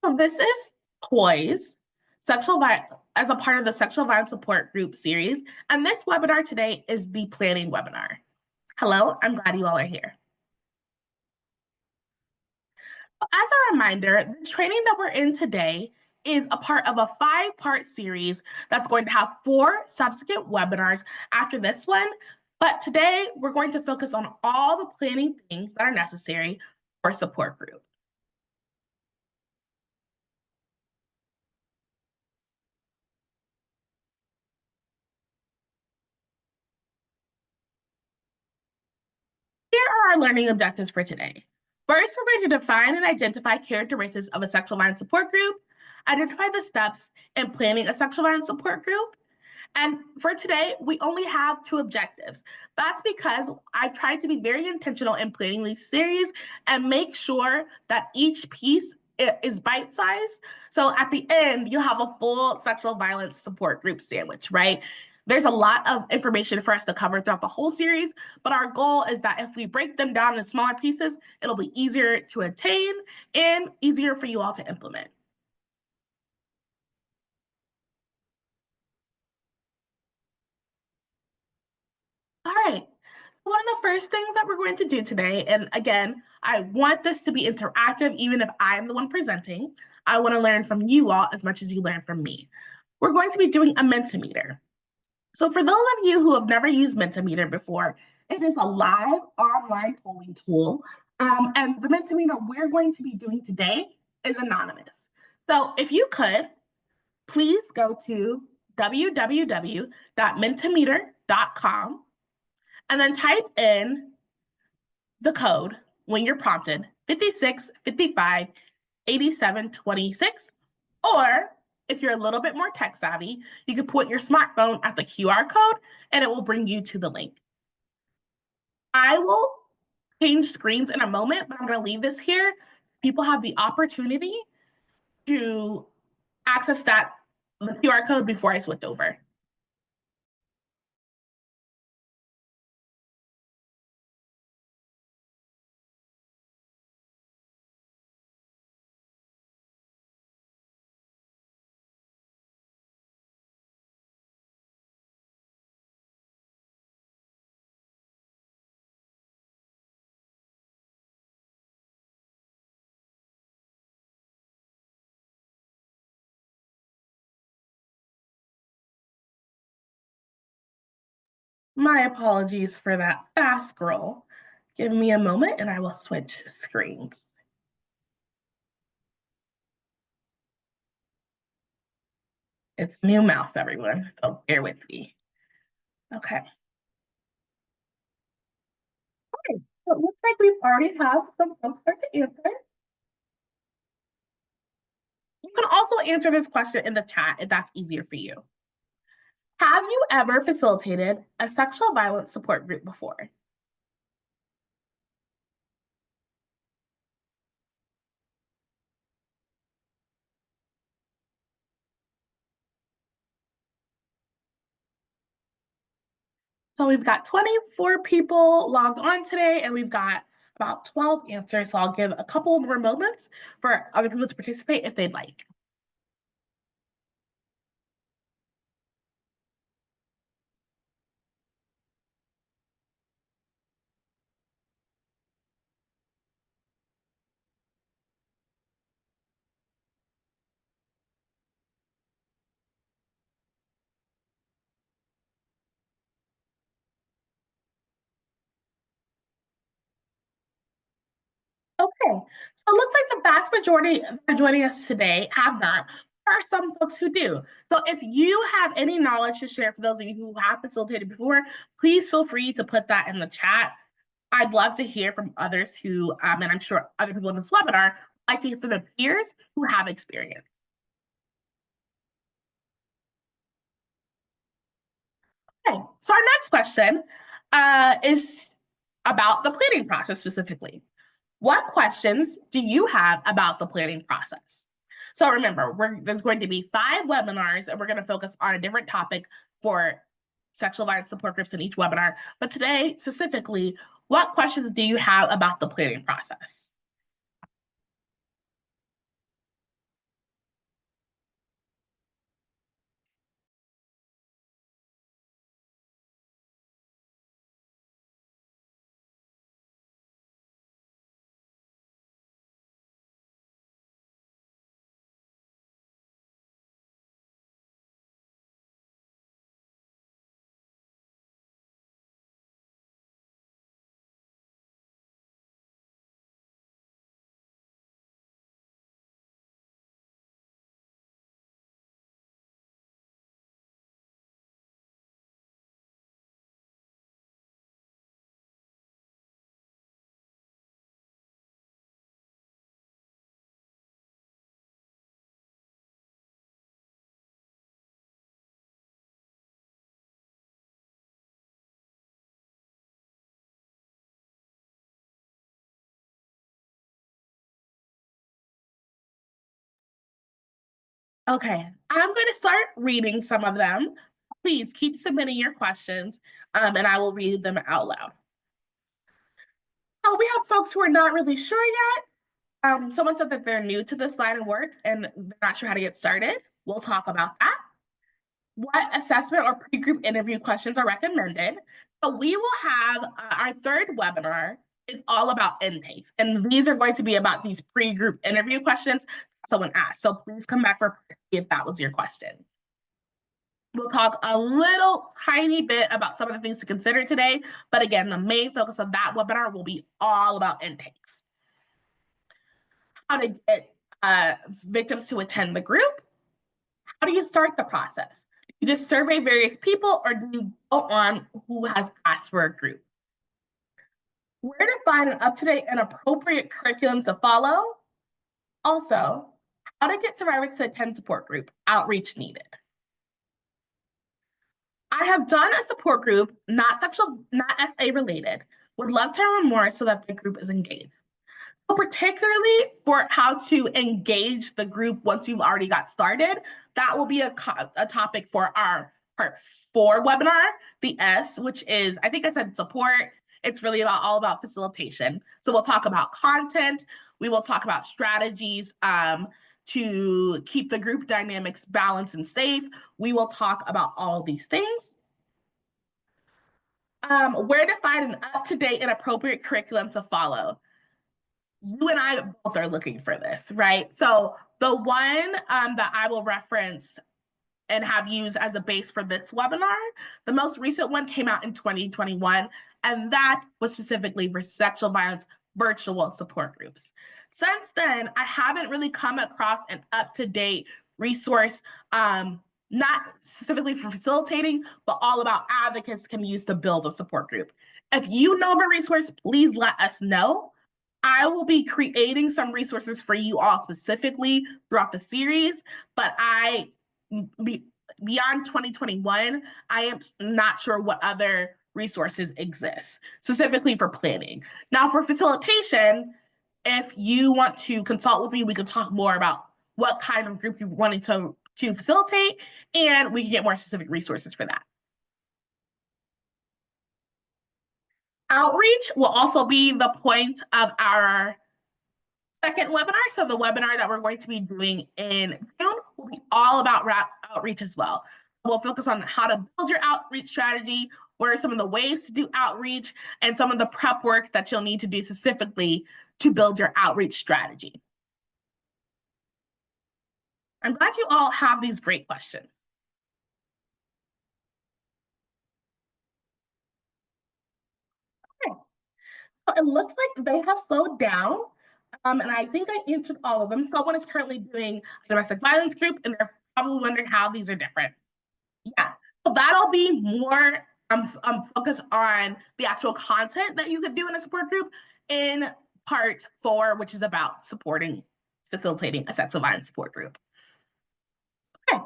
So this is toys, sexual violence as a part of the sexual violence support group series. And this webinar today is the planning webinar. Hello, I'm glad you all are here. As a reminder, this training that we're in today is a part of a 5-part series that's going to have 4 subsequent webinars after this one. But today we're going to focus on all the planning things that are necessary for support group. Here are our learning objectives for today. First, we're going to define and identify characteristics of a sexual violence support group, identify the steps in planning a sexual violence support group, and for today, we only have 2 objectives. That's because I tried to be very intentional in planning these series and make sure that each piece is bite-sized. So at the end, you'll have a full sexual violence support group sandwich, right? There's a lot of information for us to cover throughout the whole series, but our goal is that if we break them down in smaller pieces, it'll be easier to attain and easier for you all to implement. All right. One of the first things that we're going to do today, and again, I want this to be interactive, even if I'm the one presenting. I want to learn from you all as much as you learn from me. We're going to be doing a Mentimeter. So for those of you who have never used Mentimeter before, it is a live online polling tool. And the Mentimeter we're going to be doing today is anonymous. So if you could, please go to www.mentimeter.com and then type in the code when you're prompted 56 55 87 26, or if you're a little bit more tech savvy, you can put your smartphone at the QR code and it will bring you to the link. I will change screens in a moment, but I'm going to leave this here. People have the opportunity to access the QR code before I switch over. My apologies for that fast scroll. Give me a moment and I will switch screens. It's new mouse, everyone, so bear with me. Okay. Okay, so it looks like we've already have some folks start to answer. You can also answer this question in the chat if that's easier for you. Have you ever facilitated a sexual violence support group before? So we've got 24 people logged on today, and we've got about 12 answers. So I'll give a couple more moments for other people to participate if they'd like. Okay, so it looks like the vast majority that are joining us today have not. There are some folks who do. So if you have any knowledge to share for those of you who have facilitated before, please feel free to put that in the chat. I'd love to hear from others who, and I'm sure other people in this webinar, like to hear from their peers who have experience. Okay, so our next question is about the planning process specifically. What questions do you have about the planning process? So remember, there's going to be 5 webinars, and we're going to focus on a different topic for sexual violence support groups in each webinar. But today, specifically, what questions do you have about the planning process? Okay, I'm going to start reading some of them. Please keep submitting your questions, and I will read them out loud. So we have folks who are not really sure yet. Someone said that they're new to this line of work and they're not sure how to get started. We'll talk about that. What assessment or pre-group interview questions are recommended? So we will have our third webinar is all about intake. And these are going to be about these pre-group interview questions someone asked. So please come back for if that was your question. We'll talk a little tiny bit about some of the things to consider today. But again, the main focus of that webinar will be all about intakes. How to get victims to attend the group. How do you start the process? You just survey various people, or do you go on who has asked for a group? Where to find an up-to-date and appropriate curriculum to follow? Also, how to get survivors to attend support group, outreach needed. I have done a support group, not SA related. Would love to learn more so that the group is engaged. Particularly for how to engage the group once you've already got started, that will be a topic for our part 4 webinar, the S, which is, I think I said support. It's really all about facilitation. So we'll talk about content. We will talk about strategies to keep the group dynamics balanced and safe. We will talk about all these things. Where to find an up-to-date and appropriate curriculum to follow. You and I both are looking for this, right? So the one that I will reference and have used as a base for this webinar, the most recent one came out in 2021, and that was specifically for sexual violence virtual support groups. Since then, I haven't really come across an up-to-date resource, not specifically for facilitating, but all about advocates can use to build a support group. If you know of a resource, please let us know. I will be creating some resources for you all specifically throughout the series, but beyond 2021, I am not sure what other resources exist, specifically for planning. Now, for facilitation, if you want to consult with me, we can talk more about what kind of group you wanted to facilitate, and we can get more specific resources for that. Outreach will also be the point of our second webinar. So the webinar that we're going to be doing in June will be all about outreach as well. We'll focus on how to build your outreach strategy, what are some of the ways to do outreach, and some of the prep work that you'll need to do specifically to build your outreach strategy. I'm glad you all have these great questions. Okay. So it looks like they have slowed down. And I think I answered all of them. Someone is currently doing a domestic violence group, and they're probably wondering how these are different. Yeah, so that'll be more focused on the actual content that you could do in a support group in part 4, which is about facilitating a sexual violence support group. Okay,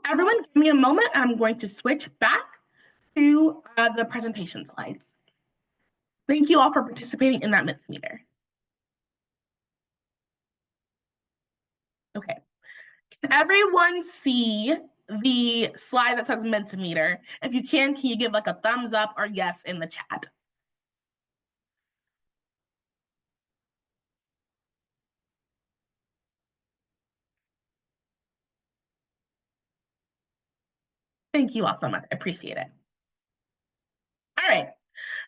everyone give me a moment. I'm going to switch back to the presentation slides. Thank you all for participating in that Mentimeter. Okay, can everyone see the slide that says Mentimeter? If you can you give like a thumbs up or yes in the chat? Thank you all so much. I appreciate it. All right.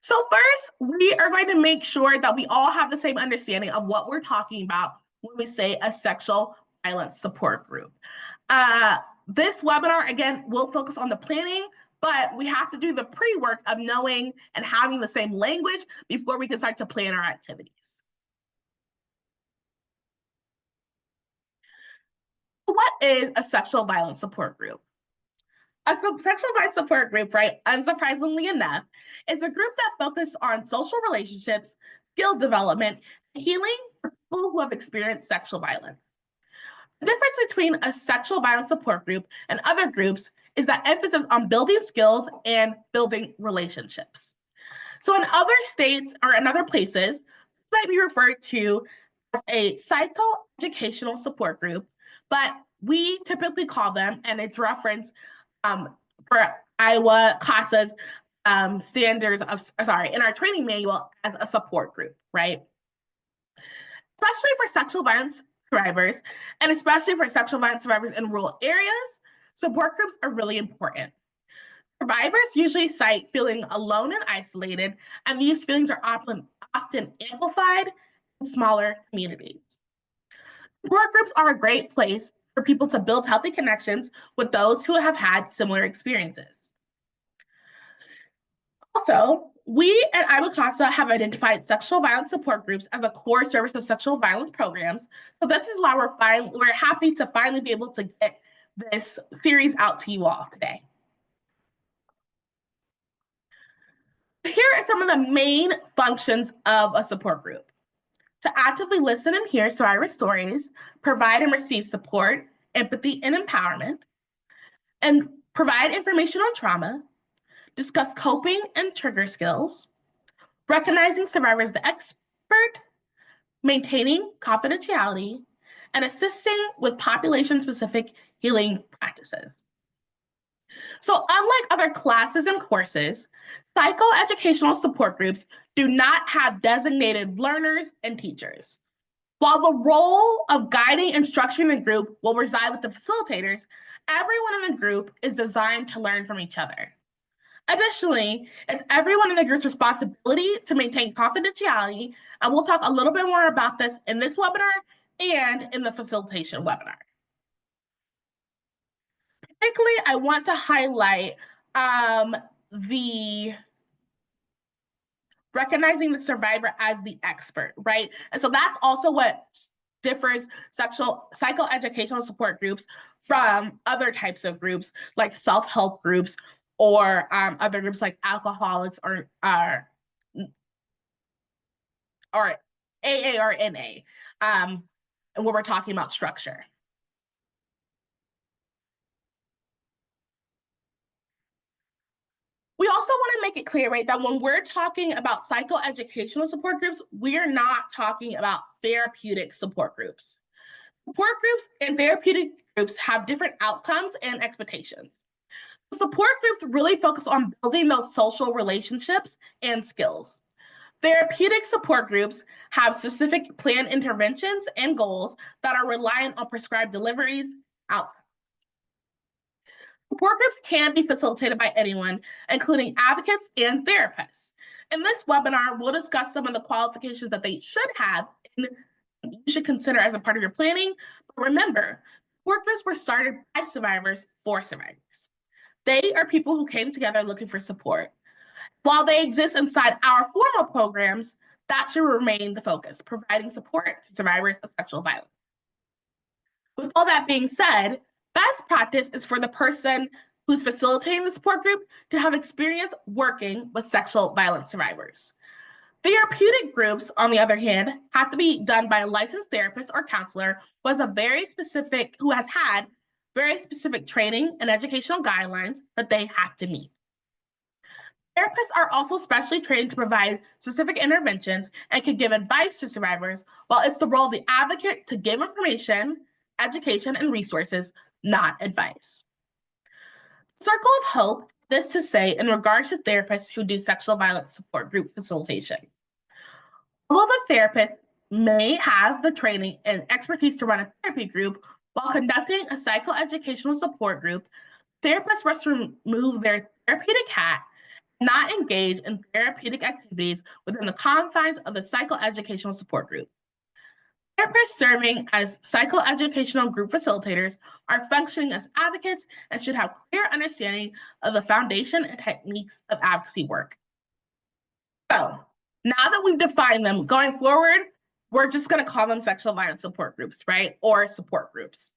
So first, we are going to make sure that we all have the same understanding of what we're talking about when we say a sexual violence support group. This webinar, again, will focus on the planning, but we have to do the pre-work of knowing and having the same language before we can start to plan our activities. What is a sexual violence support group? A sexual violence support group, right, unsurprisingly enough, is a group that focuses on social relationships, skill development, healing for people who have experienced sexual violence. The difference between a sexual violence support group and other groups is that emphasis on building skills and building relationships. So in other states or in other places, this might be referred to as a psychoeducational support group, but We typically call them, and it's referenced for Iowa CASA's standards of, sorry, in our training manual as a support group, right? Especially for sexual violence survivors, and especially for sexual violence survivors in rural areas, support groups are really important. Survivors usually cite feeling alone and isolated, and these feelings are often amplified in smaller communities. Support groups are a great place for people to build healthy connections with those who have had similar experiences. Also, we at Iowa CASA have identified sexual violence support groups as a core service of sexual violence programs. So this is why we're happy to finally be able to get this series out to you all today. Here are some of the main functions of a support group: to actively listen and hear survivor stories, provide and receive support, empathy, and empowerment, and provide information on trauma, discuss coping and trigger skills, recognizing survivors the expert, maintaining confidentiality, and assisting with population-specific healing practices. So unlike other classes and courses, psychoeducational support groups do not have designated learners and teachers. While the role of guiding and structuring the group will reside with the facilitators, everyone in the group is designed to learn from each other. Additionally, it's everyone in the group's responsibility to maintain confidentiality, and we'll talk a little bit more about this in this webinar and in the facilitation webinar. Particularly, I want to highlight the recognizing the survivor as the expert, right? And so that's also what differs psychoeducational support groups from other types of groups like self-help groups or other groups like alcoholics or AA or NA, and where we're talking about structure. We also want to make it clear, right, that when we're talking about psychoeducational support groups, we're not talking about therapeutic support groups. Support groups and therapeutic groups have different outcomes and expectations. Support groups really focus on building those social relationships and skills. Therapeutic support groups have specific planned interventions and goals that are reliant on prescribed deliveries, outcomes. Support groups can be facilitated by anyone, including advocates and therapists. In this webinar, we'll discuss some of the qualifications that they should have and you should consider as a part of your planning. But remember, support groups were started by survivors for survivors. They are people who came together looking for support. While they exist inside our formal programs, that should remain the focus, providing support to survivors of sexual violence. With all that being said, best practice is for the person who's facilitating the support group to have experience working with sexual violence survivors. Therapeutic groups, on the other hand, have to be done by a licensed therapist or counselor who has had very specific training and educational guidelines that they have to meet. Therapists are also specially trained to provide specific interventions and can give advice to survivors, while it's the role of the advocate to give information, education, and resources, not advice. Circle of Hope, this to say in regards to therapists who do sexual violence support group facilitation. Although the therapist may have the training and expertise to run a therapy group while conducting a psychoeducational support group, therapists must remove their therapeutic hat and not engage in therapeutic activities within the confines of the psychoeducational support group. Therapists serving as psychoeducational group facilitators are functioning as advocates and should have clear understanding of the foundation and techniques of advocacy work. So, now that we've defined them, going forward, we're just going to call them sexual violence support groups, right? Or support groups.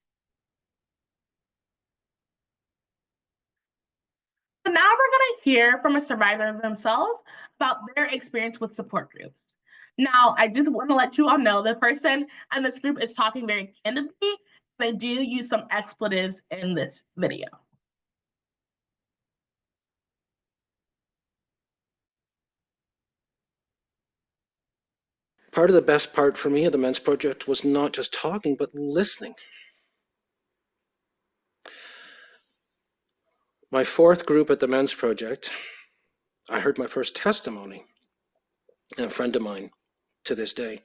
So now we're going to hear from a survivor themselves about their experience with support groups. Now, I did want to let you all know the person in this group is talking very candidly. They do use some expletives in this video. Part of the best part for me of the men's project was not just talking, but listening. My fourth group at the Men's Project, I heard my first testimony, and a friend of mine to this day.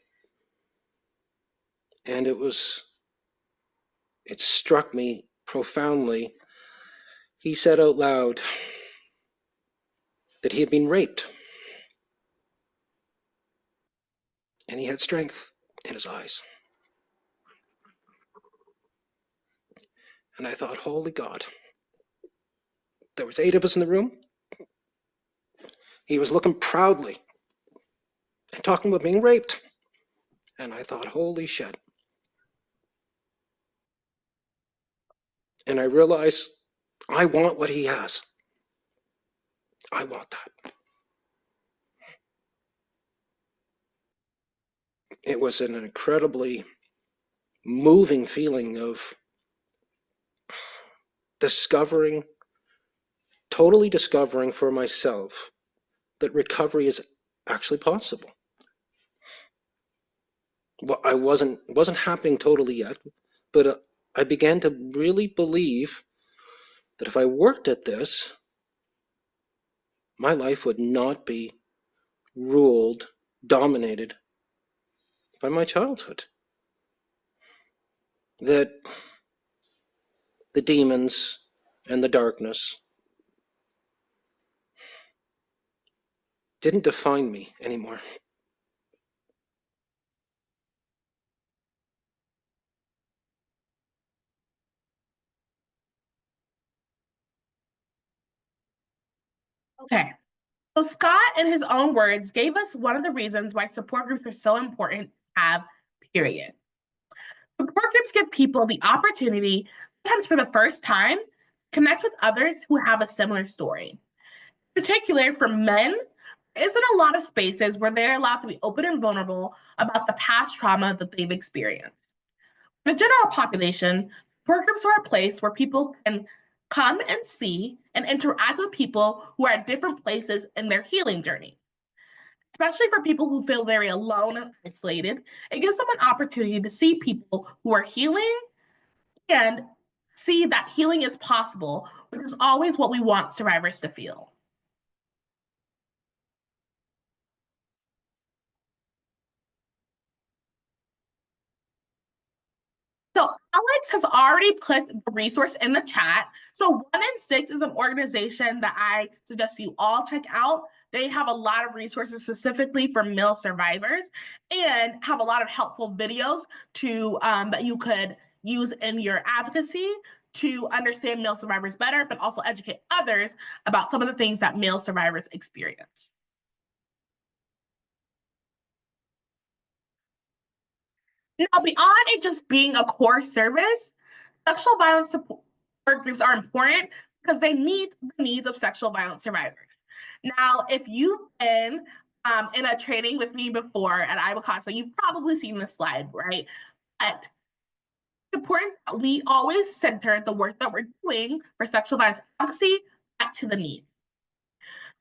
And it struck me profoundly. He said out loud that he had been raped. And he had strength in his eyes. And I thought, holy God. There was 8 of us in the room. He was looking proudly and talking about being raped. And I thought, holy shit. And I realized I want what he has. I want that. It was an incredibly moving feeling of totally discovering for myself that recovery is actually possible. Well, it wasn't happening totally yet, but I began to really believe that if I worked at this, my life would not be dominated by my childhood. That the demons and the darkness didn't define me anymore. Okay. So Scott, in his own words, gave us one of the reasons why support groups are so important to have, period. Support groups give people the opportunity, sometimes for the first time, to connect with others who have a similar story. In particular, for men, there isn't a lot of spaces where they're allowed to be open and vulnerable about the past trauma that they've experienced. For the general population, support groups are a place where people can come and see and interact with people who are at different places in their healing journey. Especially for people who feel very alone and isolated, it gives them an opportunity to see people who are healing and see that healing is possible, which is always what we want survivors to feel. So Alex has already put the resource in the chat. So 1 in 6 is an organization that I suggest you all check out. They have a lot of resources specifically for male survivors and have a lot of helpful videos that you could use in your advocacy to understand male survivors better, but also educate others about some of the things that male survivors experience. Now, beyond it just being a core service, sexual violence support groups are important because they meet the needs of sexual violence survivors. Now, if you've been in a training with me before at Iowa Consul, you've probably seen this slide, right? But it's important that we always center the work that we're doing for sexual violence advocacy back to the need.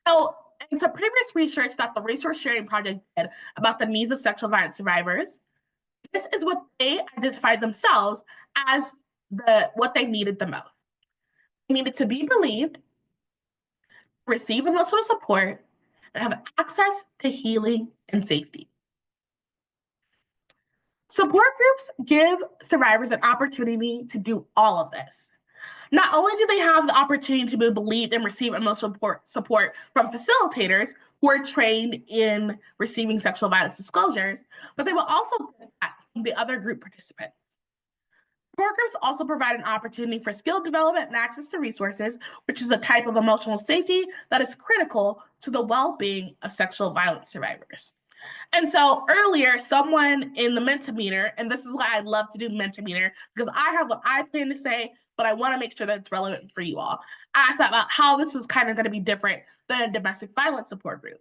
So, in some previous research that the Resource Sharing Project did about the needs of sexual violence survivors, this is what they identified themselves as what they needed the most. They needed to be believed, receive emotional support, and have access to healing and safety. Support groups give survivors an opportunity to do all of this. Not only do they have the opportunity to be believed and receive emotional support from facilitators who are trained in receiving sexual violence disclosures, but they will also get that from the other group participants. Support groups also provide an opportunity for skill development and access to resources, which is a type of emotional safety that is critical to the well-being of sexual violence survivors. And so earlier, someone in the Mentimeter, and this is why I love to do Mentimeter, because I have what I plan to say, but I want to make sure that it's relevant for you all, asked about how this was kind of going to be different than a domestic violence support group.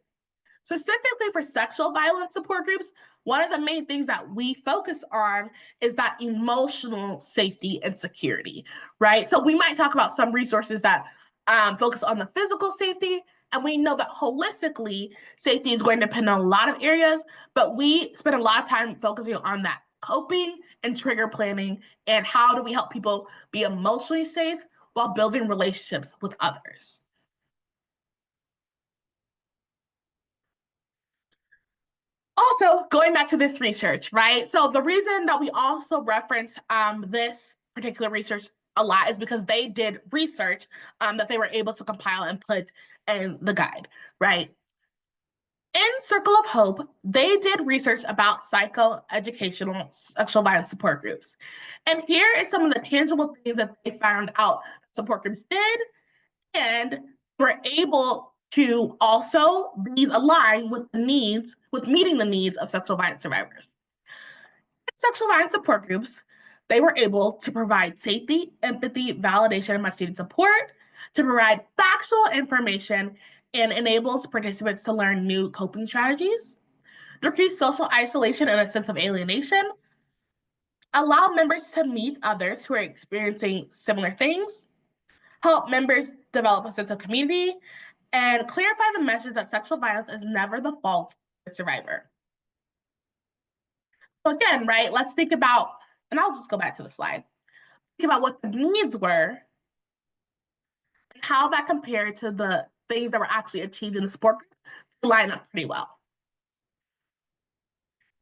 Specifically for sexual violence support groups, one of the main things that we focus on is that emotional safety and security, right? So we might talk about some resources that focus on the physical safety, and we know that holistically, safety is going to depend on a lot of areas, but we spend a lot of time focusing on that coping and trigger planning and how do we help people be emotionally safe while building relationships with others. Also, going back to this research, right? So the reason that we also reference this particular research a lot is because they did research that they were able to compile and put in the guide, right? In Circle of Hope, they did research about psychoeducational sexual violence support groups. And here is some of the tangible things that they found out support groups did and were able to also these align with the needs, with meeting the needs of sexual violence survivors. In sexual violence support groups, they were able to provide safety, empathy, validation, and much needed support, to provide factual information and enables participants to learn new coping strategies, decrease social isolation and a sense of alienation, allow members to meet others who are experiencing similar things, help members develop a sense of community, and clarify the message that sexual violence is never the fault of the survivor. So again, right, let's think about, and I'll just go back to the slide, think about what the needs were and how that compared to the things that were actually achieved in the support group line up pretty well.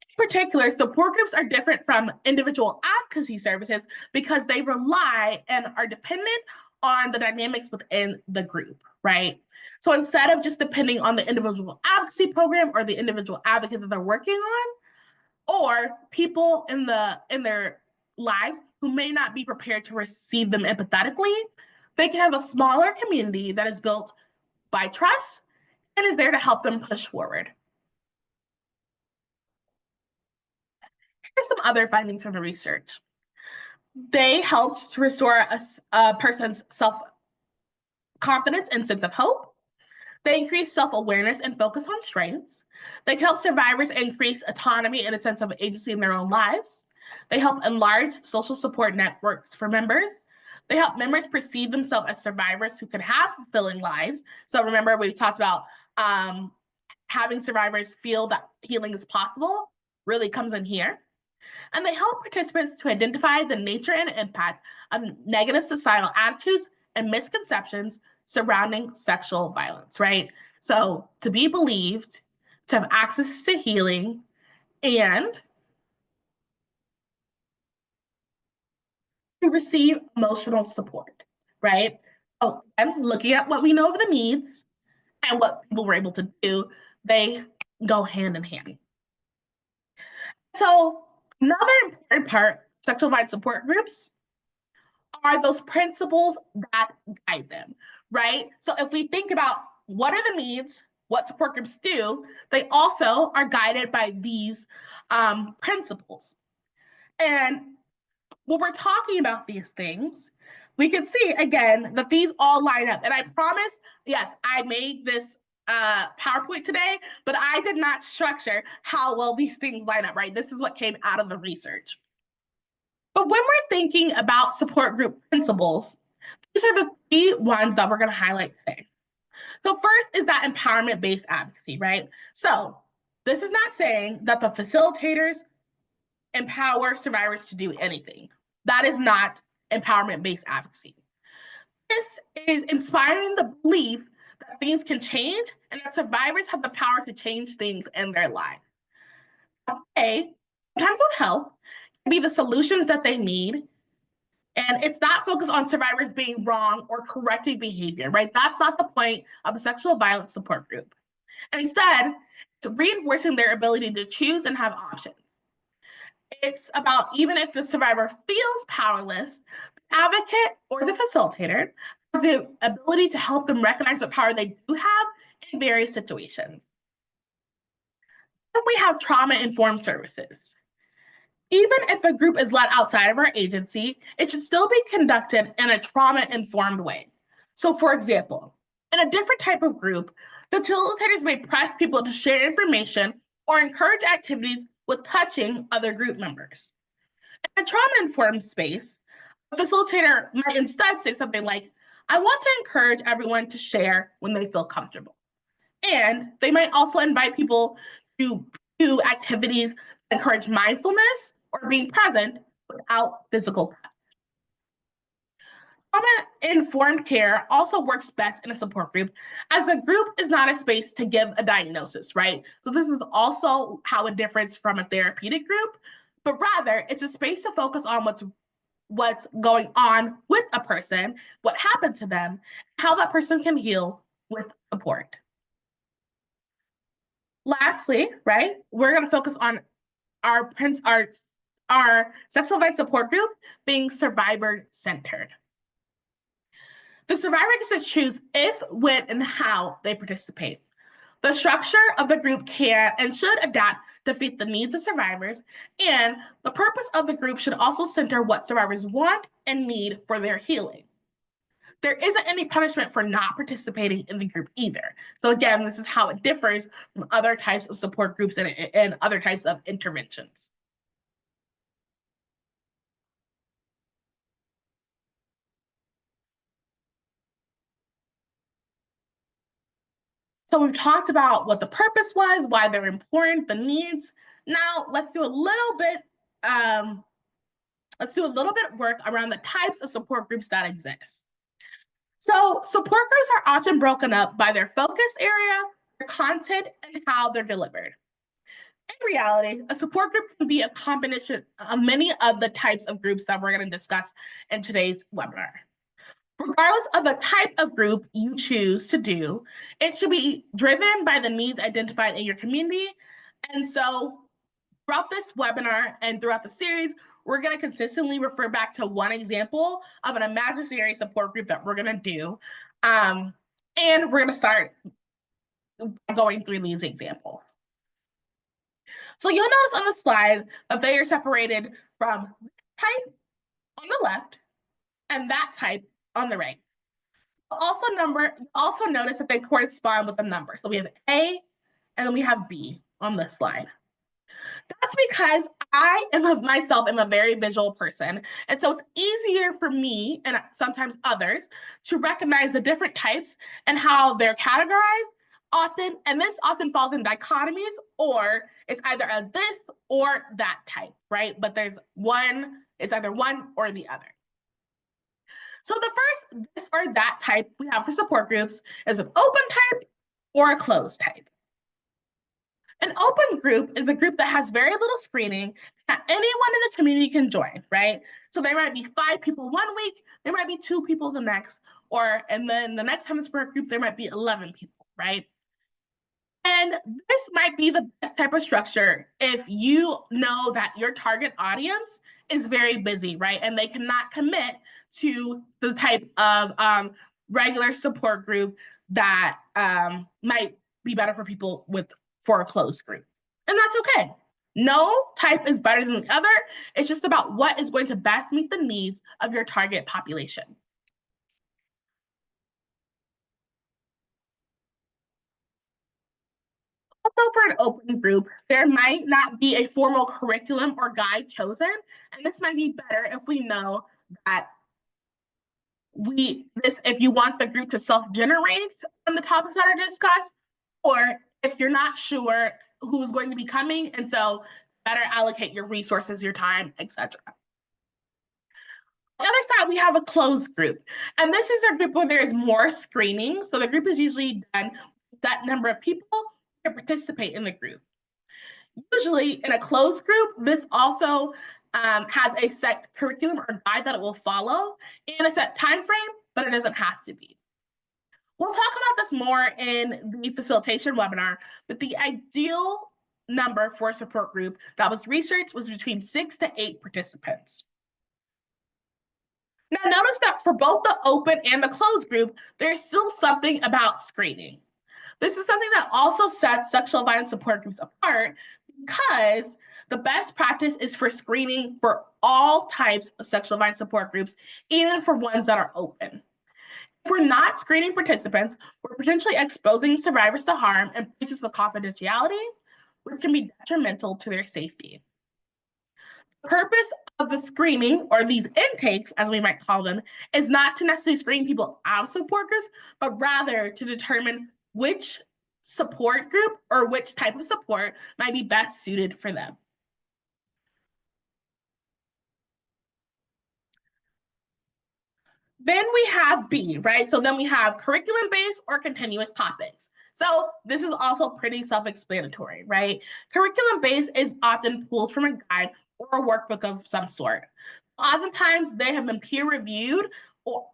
In particular, support groups are different from individual advocacy services because they rely and are dependent on the dynamics within the group, right? So instead of just depending on the individual advocacy program or the individual advocate that they're working on, or people in their lives who may not be prepared to receive them empathetically, they can have a smaller community that is built by trust and is there to help them push forward. Here's some other findings from the research. They helped to restore a person's self-confidence and sense of hope. They increase self-awareness and focus on strengths. They help survivors increase autonomy and a sense of agency in their own lives. They help enlarge social support networks for members. They help members perceive themselves as survivors who can have fulfilling lives. So remember, we talked about having survivors feel that healing is possible really comes in here. And they help participants to identify the nature and impact of negative societal attitudes and misconceptions surrounding sexual violence, right? So to be believed, to have access to healing, and to receive emotional support, right? So I'm looking at what we know of the needs and what people were able to do, they go hand in hand. So another important part of sexual violence support groups are those principles that guide them, right? So if we think about what are the needs, what support groups do, they also are guided by these principles. And when we're talking about these things, we can see again that these all line up. And I promise, yes, I made this PowerPoint today, but I did not structure how well these things line up, right? This is what came out of the research. But when we're thinking about support group principles, these are the three ones that we're going to highlight today. So first is that empowerment-based advocacy, right? So this is not saying that the facilitators empower survivors to do anything. That is not empowerment-based advocacy. This is inspiring the belief that things can change and that survivors have the power to change things in their lives. Okay, sometimes with help can be the solutions that they need. And it's not focused on survivors being wrong or correcting behavior, right? That's not the point of a sexual violence support group. And instead, it's reinforcing their ability to choose and have options. It's about even if the survivor feels powerless, the advocate or the facilitator has the ability to help them recognize what power they do have in various situations. Then we have trauma-informed services. Even if a group is led outside of our agency, it should still be conducted in a trauma-informed way. So for example, in a different type of group, facilitators may press people to share information or encourage activities with touching other group members. In a trauma-informed space, a facilitator might instead say something like, I want to encourage everyone to share when they feel comfortable. And they might also invite people to do activities that encourage mindfulness or being present without physical touch. Trauma-informed care also works best in a support group, as the group is not a space to give a diagnosis, right? So this is also how it differs from a therapeutic group, but rather it's a space to focus on what's going on with a person, what happened to them, how that person can heal with support. Lastly, right, we're going to focus on our sexual violence support group being survivor centered. The survivor gets to choose if, when, and how they participate. The structure of the group can and should adapt to fit the needs of survivors, and the purpose of the group should also center what survivors want and need for their healing. There isn't any punishment for not participating in the group either. So again, this is how it differs from other types of support groups and other types of interventions. So we've talked about what the purpose was, why they're important, the needs. Now let's do a little bit work around the types of support groups that exist. So support groups are often broken up by their focus area, their content, and how they're delivered. In reality, a support group can be a combination of many of the types of groups that we're going to discuss in today's webinar. Regardless of the type of group you choose to do, it should be driven by the needs identified in your community. And so throughout this webinar and throughout the series, we're going to consistently refer back to one example of an imaginary support group that we're going to do. And we're going to start going through these examples. So you'll notice on the slide that they are separated from this type on the left and that type on the right. Also notice that they correspond with the number. So we have A and then we have B on this slide. That's because I myself am a very visual person. And so it's easier for me and sometimes others to recognize the different types and how they're categorized often. And this often falls in dichotomies, or it's either a this or that type, right? But it's either one or the other. So the first this or that type we have for support groups is an open type or a closed type. An open group is a group that has very little screening that anyone in the community can join, right? So there might be 5 people one week, there might be 2 people the next, and then the next time it's for a group, there might be 11 people, right? And this might be the best type of structure if you know that your target audience is very busy, right? And they cannot commit to the type of regular support group that might be better for people for a closed group. And that's okay. No type is better than the other. It's just about what is going to best meet the needs of your target population. Also, for an open group, there might not be a formal curriculum or guide chosen, and this might be better if we know that if you want the group to self-generate on the topics that are discussed, or if you're not sure who's going to be coming, and so better allocate your resources, your time, etc. On the other side, we have a closed group, and this is a group where there is more screening. So the group is usually done with that number of people to participate in the group. Usually in a closed group, this also has a set curriculum or guide that it will follow and a set time frame, but it doesn't have to be. We'll talk about this more in the facilitation webinar, but the ideal number for a support group that was researched was between 6 to 8 participants. Now notice that for both the open and the closed group, there's still something about screening. This is something that also sets sexual violence support groups apart, because the best practice is for screening for all types of sexual violence support groups, even for ones that are open. If we're not screening participants, we're potentially exposing survivors to harm and breaches of confidentiality, which can be detrimental to their safety. The purpose of the screening, or these intakes, as we might call them, is not to necessarily screen people out of support groups, but rather to determine which support group or which type of support might be best suited for them. Then we have B, right? So then we have curriculum-based or continuous topics. So this is also pretty self-explanatory, right? Curriculum-based is often pulled from a guide or a workbook of some sort. Oftentimes they have been peer-reviewed or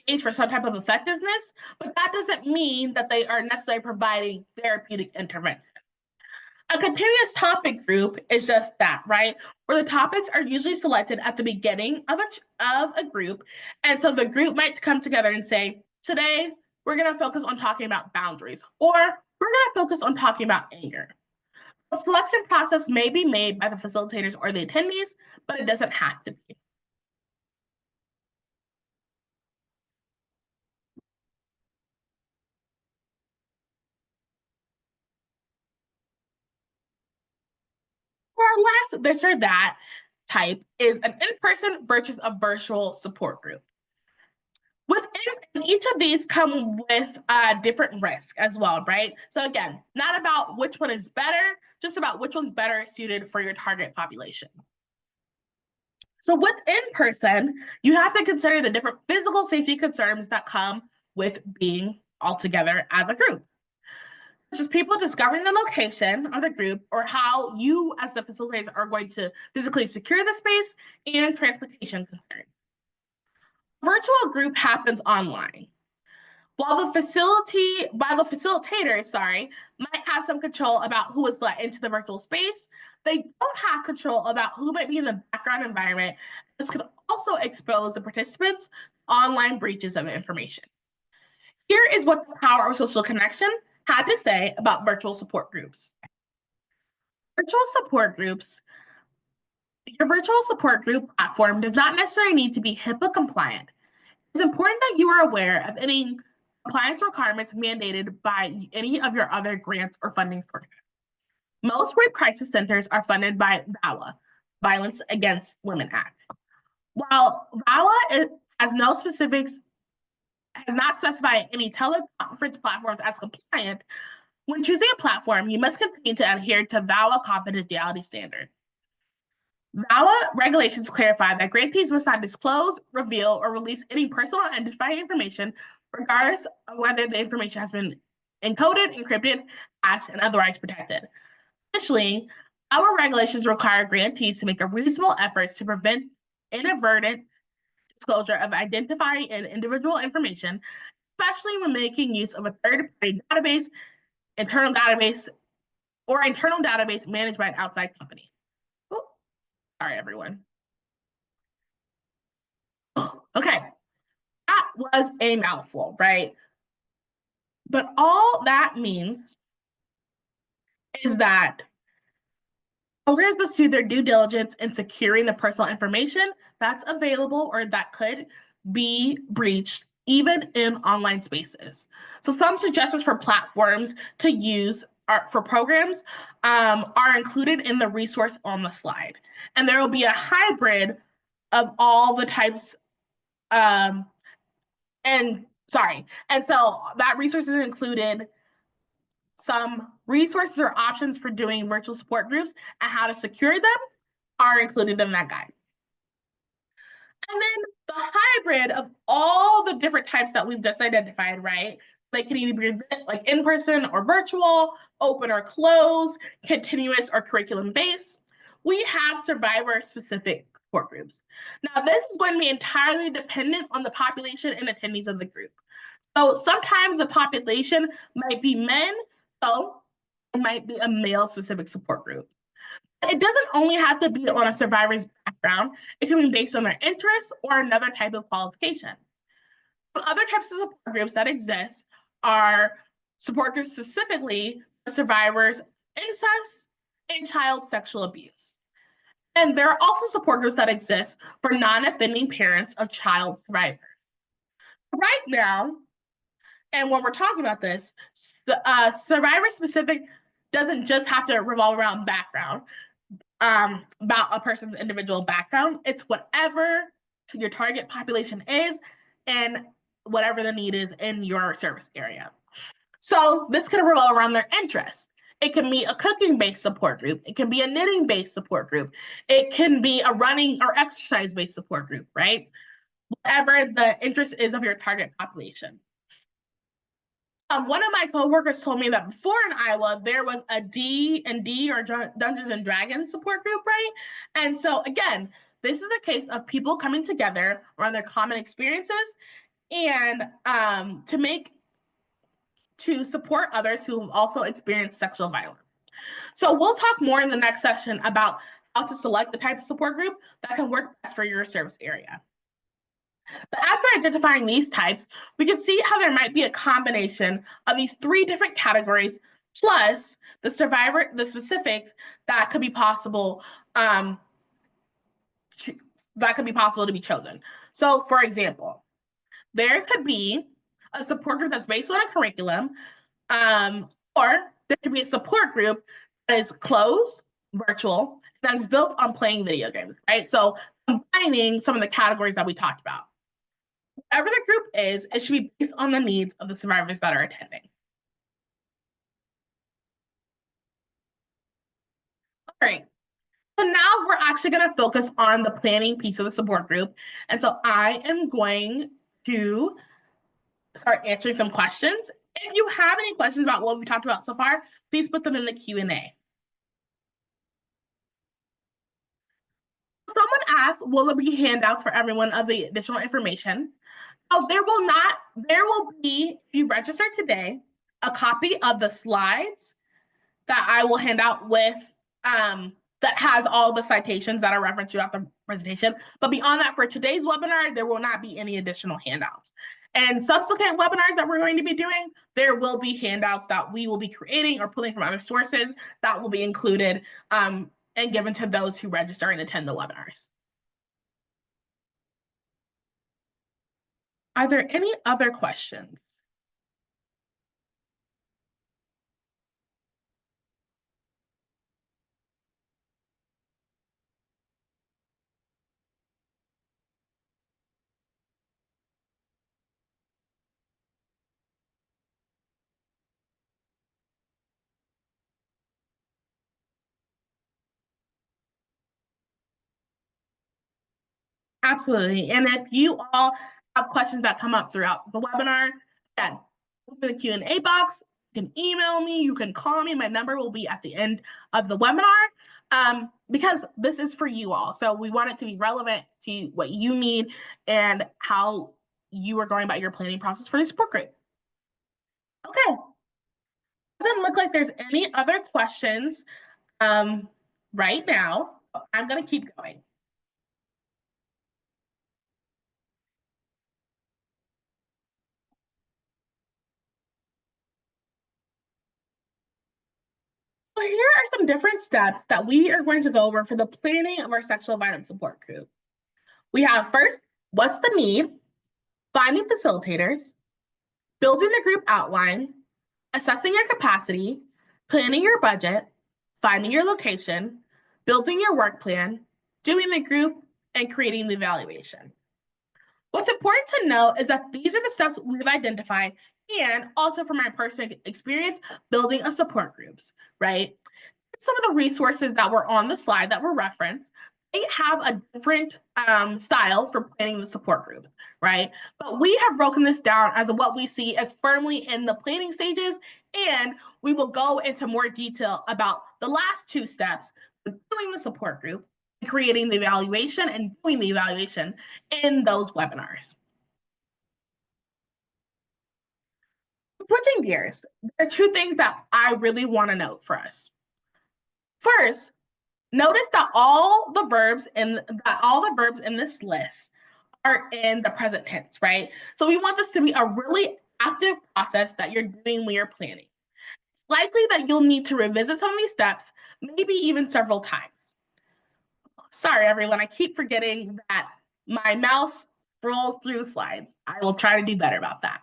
gauged for some type of effectiveness, but that doesn't mean that they are necessarily providing therapeutic intervention. A continuous topic group is just that, right? Where the topics are usually selected at the beginning of a group. And so the group might come together and say, today we're going to focus on talking about boundaries, or we're going to focus on talking about anger. The selection process may be made by the facilitators or the attendees, but it doesn't have to be. So our last this or that type is an in-person versus a virtual support group. Within each of these come with different risks as well, right? So again, not about which one is better, just about which one's better suited for your target population. So with in-person, you have to consider the different physical safety concerns that come with being all together as a group. Just people discovering the location of the group or how you as the facilitators are going to physically secure the space and transportation concerns. Virtual group happens online. While the facilitators, might have some control about who is let into the virtual space, they don't have control about who might be in the background environment. This could also expose the participants to online breaches of information. Here is what the Power of Social Connection had to say about virtual support groups. Virtual support groups, your virtual support group platform does not necessarily need to be HIPAA compliant. It's important that you are aware of any compliance requirements mandated by any of your other grants or funding programs. Most rape crisis centers are funded by VAWA, Violence Against Women Act. While VAWA has no specifics, has not specified any teleconference platforms as compliant, when choosing a platform, you must continue to adhere to VAWA confidentiality standards. VAWA regulations clarify that grantees must not disclose, reveal, or release any personal identifying information, regardless of whether the information has been encoded, encrypted, hashed, and otherwise protected. Additionally, our regulations require grantees to make a reasonable effort to prevent inadvertent disclosure of identifying and individual information, especially when making use of a third-party database, internal database managed by an outside company. Ooh, sorry, everyone. Okay, that was a mouthful, right? But all that means is that programs must do their due diligence in securing the personal information that's available or that could be breached even in online spaces. So some suggestions for platforms to use for programs are included in the resource on the slide. And there will be a hybrid of all the types and so that resources included some resources or options for doing virtual support groups and how to secure them are included in that guide. And then the hybrid of all the different types that we've just identified, right? They can either be like in-person or virtual, open or closed, continuous or curriculum-based. We have survivor-specific support groups. Now, this is going to be entirely dependent on the population and attendees of the group. So sometimes the population might be men, so it might be a male-specific support group. It doesn't only have to be on a survivor's background. It can be based on their interests or another type of qualification. Other types of support groups that exist are support groups specifically for survivors of incest and child sexual abuse. And there are also support groups that exist for non-offending parents of child survivors. Right now, and when we're talking about this, survivor-specific doesn't just have to revolve around background. About a person's individual background. It's whatever your target population is and whatever the need is in your service area. So this can revolve around their interests. It can be a cooking-based support group. It can be a knitting-based support group. It can be a running or exercise-based support group, right? whatever the interest is of your target population. One of my coworkers told me that before in Iowa there was a D&D or Dungeons and Dragons support group, right? And so again, this is a case of people coming together around their common experiences and to support others who have also experienced sexual violence. So we'll talk more in the next session about how to select the type of support group that can work best for your service area. But after identifying these types, we can see how there might be a combination of these three different categories, plus the specifics that could be possible to be chosen. So, for example, there could be a support group that's based on a curriculum, or there could be a support group that is closed, virtual, that is built on playing video games, right? So, combining some of the categories that we talked about. Whatever the group is, it should be based on the needs of the survivors that are attending. All right. So now we're actually going to focus on the planning piece of the support group. And so I am going to start answering some questions. If you have any questions about what we talked about so far, please put them in the Q&A. Someone asked, will there be handouts for everyone of the additional information? Oh, there will be, if you register today, a copy of the slides that I will hand out with that has all the citations that are referenced throughout the presentation. But beyond that, for today's webinar, there will not be any additional handouts. And subsequent webinars that we're going to be doing, there will be handouts that we will be creating or pulling from other sources that will be included and given to those who register and attend the webinars. Are there any other questions? Absolutely. And if you all have questions that come up throughout the webinar, again, open the Q&A box, you can email me, you can call me. My number will be at the end of the webinar because this is for you all. So we want it to be relevant to what you need and how you are going about your planning process for the support group. Okay. Doesn't look like there's any other questions right now. I'm going to keep going. So here are some different steps that we are going to go over for the planning of our sexual violence support group. We have first, what's the need? Finding facilitators, building the group outline, assessing your capacity, planning your budget, finding your location, building your work plan, doing the group, and creating the evaluation. What's important to know is that these are the steps we've identified, and also from my personal experience, building a support groups, right? Some of the resources that were on the slide that were referenced, they have a different style for planning the support group, right? But we have broken this down as what we see as firmly in the planning stages, and we will go into more detail about the last two steps, doing the support group, creating the evaluation, and doing the evaluation in those webinars. Switching gears, there are two things that I really want to note for us. First, notice that all the verbs in this list are in the present tense, right? So we want this to be a really active process that you're doing when you're planning. It's likely that you'll need to revisit some of these steps, maybe even several times. Sorry, everyone, I keep forgetting that my mouse scrolls through the slides. I will try to do better about that.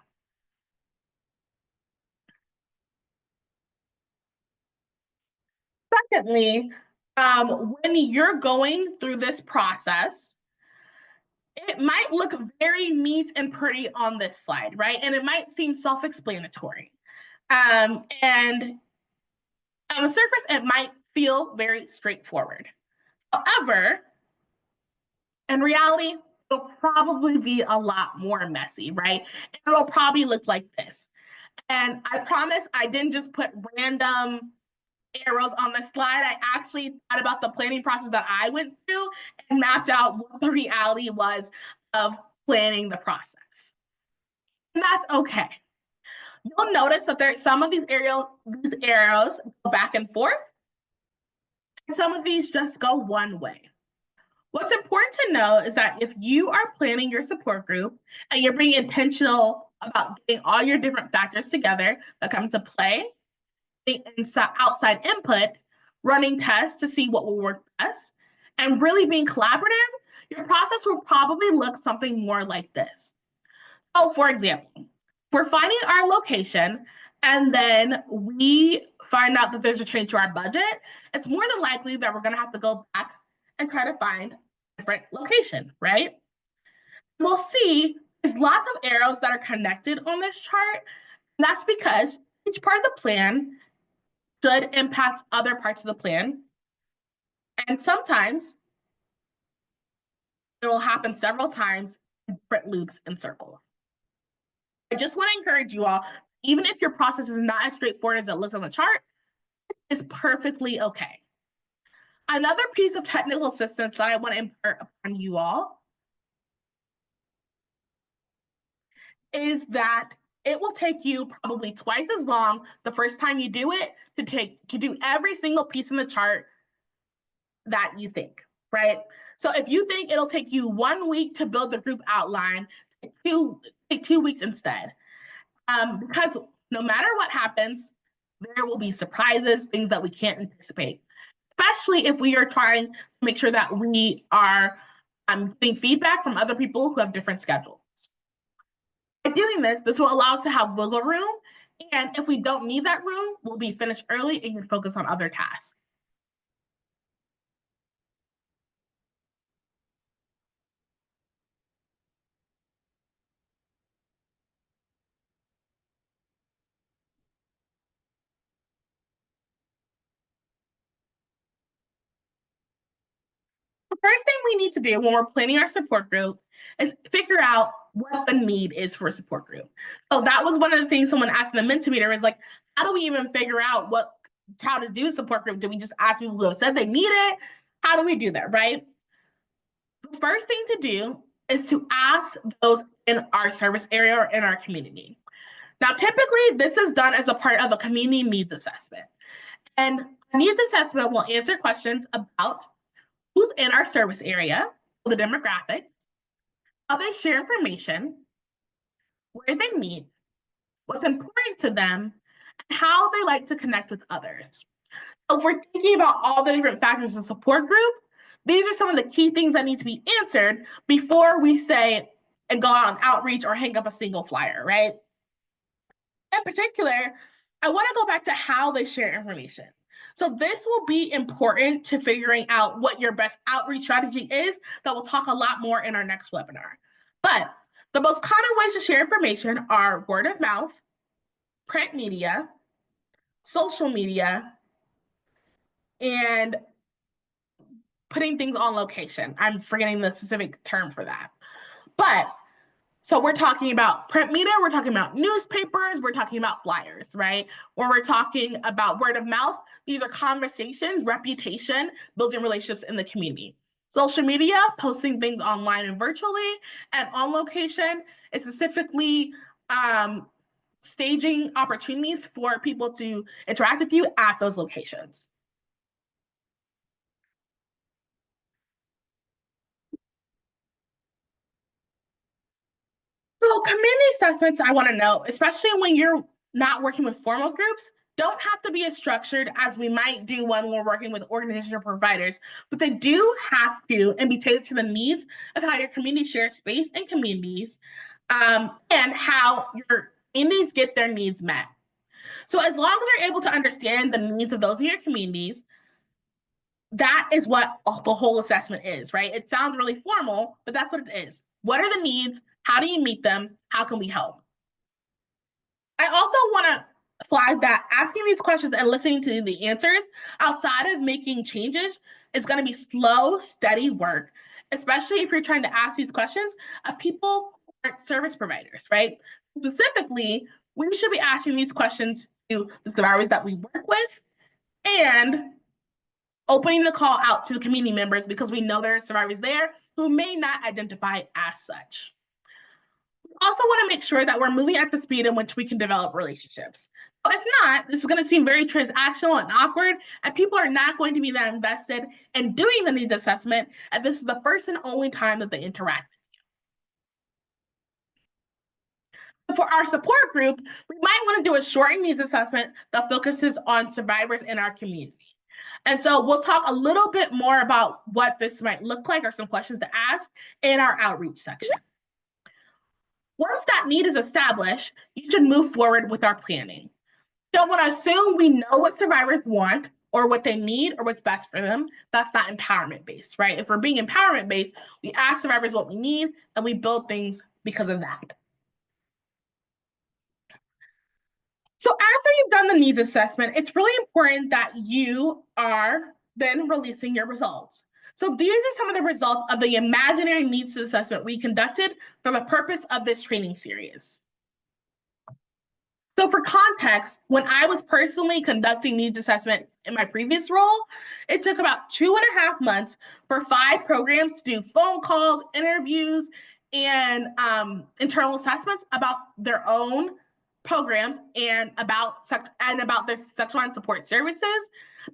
Secondly, when you're going through this process, it might look very neat and pretty on this slide, right? And it might seem self-explanatory. And on the surface, it might feel very straightforward. However, in reality, it'll probably be a lot more messy, right? It'll probably look like this. And I promise I didn't just put random arrows on the slide. I actually thought about the planning process that I went through and mapped out what the reality was of planning the process. And that's okay. You'll notice that there some of these arrows go back and forth, and some of these just go one way. What's important to know is that if you are planning your support group and you're being intentional about getting all your different factors together that come into play, outside input, running tests to see what will work best, and really being collaborative, your process will probably look something more like this. So, for example, we're finding our location and then we find out that there's a change to our budget. It's more than likely that we're going to have to go back and try to find a different location, right? We'll see there's lots of arrows that are connected on this chart. And that's because each part of the plan should impact other parts of the plan. And sometimes it will happen several times in different loops and circles. I just want to encourage you all, even if your process is not as straightforward as it looks on the chart, it's perfectly okay. Another piece of technical assistance that I want to impart upon you all is that it will take you probably twice as long the first time you do it to do every single piece in the chart that you think, right? So if you think it'll take you 1 week to build the group outline, take 2 weeks instead. Because no matter what happens, there will be surprises, things that we can't anticipate, especially if we are trying to make sure that we are getting feedback from other people who have different schedules. By doing this, this will allow us to have wiggle room. And if we don't need that room, we'll be finished early and can focus on other tasks. The first thing we need to do when we're planning our support group is figure out what the need is for a support group. So that was one of the things someone asked in the Mentimeter is like, how do we even figure out how to do support group? Do we just ask people who have said they need it? How do we do that, right? The first thing to do is to ask those in our service area or in our community. Now, typically, this is done as a part of a community needs assessment. And needs assessment will answer questions about who's in our service area, the demographics, how they share information, where they meet, what's important to them, and how they like to connect with others. So if we're thinking about all the different factors of support group, these are some of the key things that need to be answered before we say and go out on outreach or hang up a single flyer, right? In particular, I want to go back to how they share information. So this will be important to figuring out what your best outreach strategy is that we'll talk a lot more in our next webinar. But the most common ways to share information are word of mouth, print media, social media, and putting things on location. I'm forgetting the specific term for that. But so we're talking about print media, we're talking about newspapers, we're talking about flyers, right? Or we're talking about word of mouth. These are conversations, reputation, building relationships in the community. Social media, posting things online and virtually, and on location is specifically staging opportunities for people to interact with you at those locations. So community assessments, I want to know, especially when you're not working with formal groups, don't have to be as structured as we might do when we're working with organizations or providers, but they do have to and be tailored to the needs of how your community shares space and communities, and how your communities get their needs met. So as long as you're able to understand the needs of those in your communities, that is what the whole assessment is, right? It sounds really formal, but that's what it is. What are the needs? How do you meet them? How can we help? I also want to flag that asking these questions and listening to the answers outside of making changes is going to be slow, steady work. especially if you're trying to ask these questions of people who aren't service providers, right? Specifically, we should be asking these questions to the survivors that we work with and opening the call out to the community members because we know there are survivors there who may not identify as such. We also want to make sure that we're moving at the speed in which we can develop relationships. So if not, this is going to seem very transactional and awkward, and people are not going to be that invested in doing the needs assessment, and this is the first and only time that they interact. For our support group, we might want to do a short needs assessment that focuses on survivors in our community. And so we'll talk a little bit more about what this might look like or some questions to ask in our outreach section. Once that need is established, you should move forward with our planning. Don't want to assume we know what survivors want or what they need or what's best for them. That's not empowerment based, right? If we're being empowerment based, we ask survivors what we need and we build things because of that. So after you've done the needs assessment, it's really important that you are then releasing your results. So these are some of the results of the imaginary needs assessment we conducted for the purpose of this training series. So for context, when I was personally conducting needs assessment in my previous role, it took about 2.5 months for 5 programs to do phone calls, interviews, and internal assessments about their own programs and about their sexual and support services